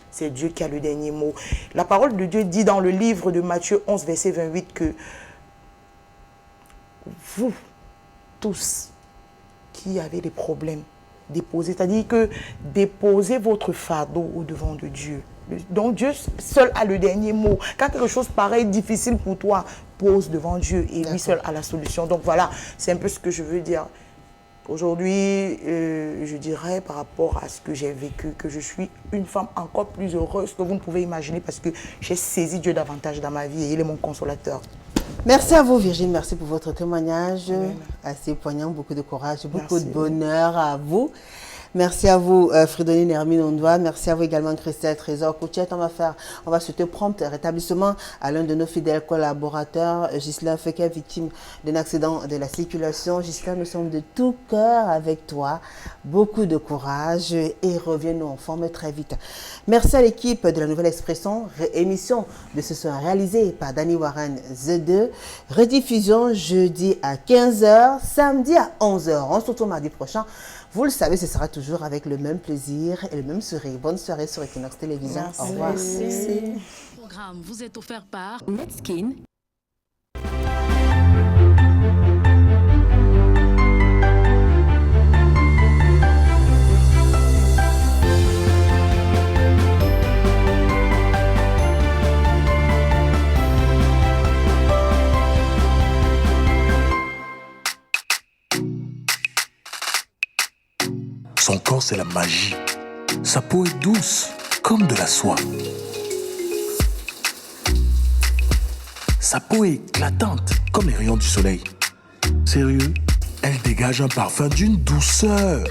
c'est Dieu qui a le dernier mot. La parole de Dieu dit dans le livre de Matthieu 11, verset 28 que vous, tous qui avez des problèmes, déposez, c'est-à-dire que déposez votre fardeau au-devant de Dieu. Donc Dieu seul a le dernier mot. Quand quelque chose paraît difficile pour toi, pose devant Dieu et lui seul a la solution. Donc voilà, c'est un peu ce que je veux dire. Aujourd'hui, je dirais par rapport à ce que j'ai vécu, que je suis une femme encore plus heureuse que vous ne pouvez imaginer parce que j'ai saisi Dieu davantage dans ma vie et il est mon consolateur. Merci à vous Virginie, merci pour votre témoignage assez poignant, beaucoup de courage, beaucoup de bonheur à vous. Merci à vous Fridolin Hermine Ondoa, merci à vous également Christelle Trésor Couchette. On va souhaiter prompt rétablissement à l'un de nos fidèles collaborateurs, Ghislain Feke, victime d'un accident de la circulation. Ghislain, nous sommes de tout cœur avec toi, beaucoup de courage et reviens-nous en forme très vite. Merci à l'équipe de la Nouvelle Expression, émission de ce soir réalisée par Danny Warren Z2, rediffusion jeudi à 15h, samedi à 11h. On se retrouve mardi prochain. Vous le savez, ce sera toujours avec le même plaisir et le même sourire. Bonne soirée sur Equinox Télévision. Merci. Au revoir. Merci. Le programme vous est offert par Netskin. Son corps, c'est la magie. Sa peau est douce, comme de la soie. Sa peau est éclatante, comme les rayons du soleil. Sérieux, elle dégage un parfum d'une douceur.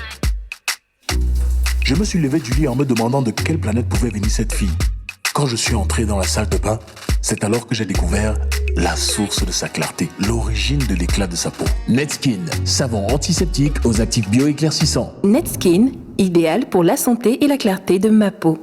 Je me suis levé du lit en me demandant de quelle planète pouvait venir cette fille. Quand je suis entré dans la salle de bain, c'est alors que j'ai découvert la source de sa clarté, l'origine de l'éclat de sa peau. Netskin, savon antiseptique aux actifs bioéclaircissants. Netskin, idéal pour la santé et la clarté de ma peau.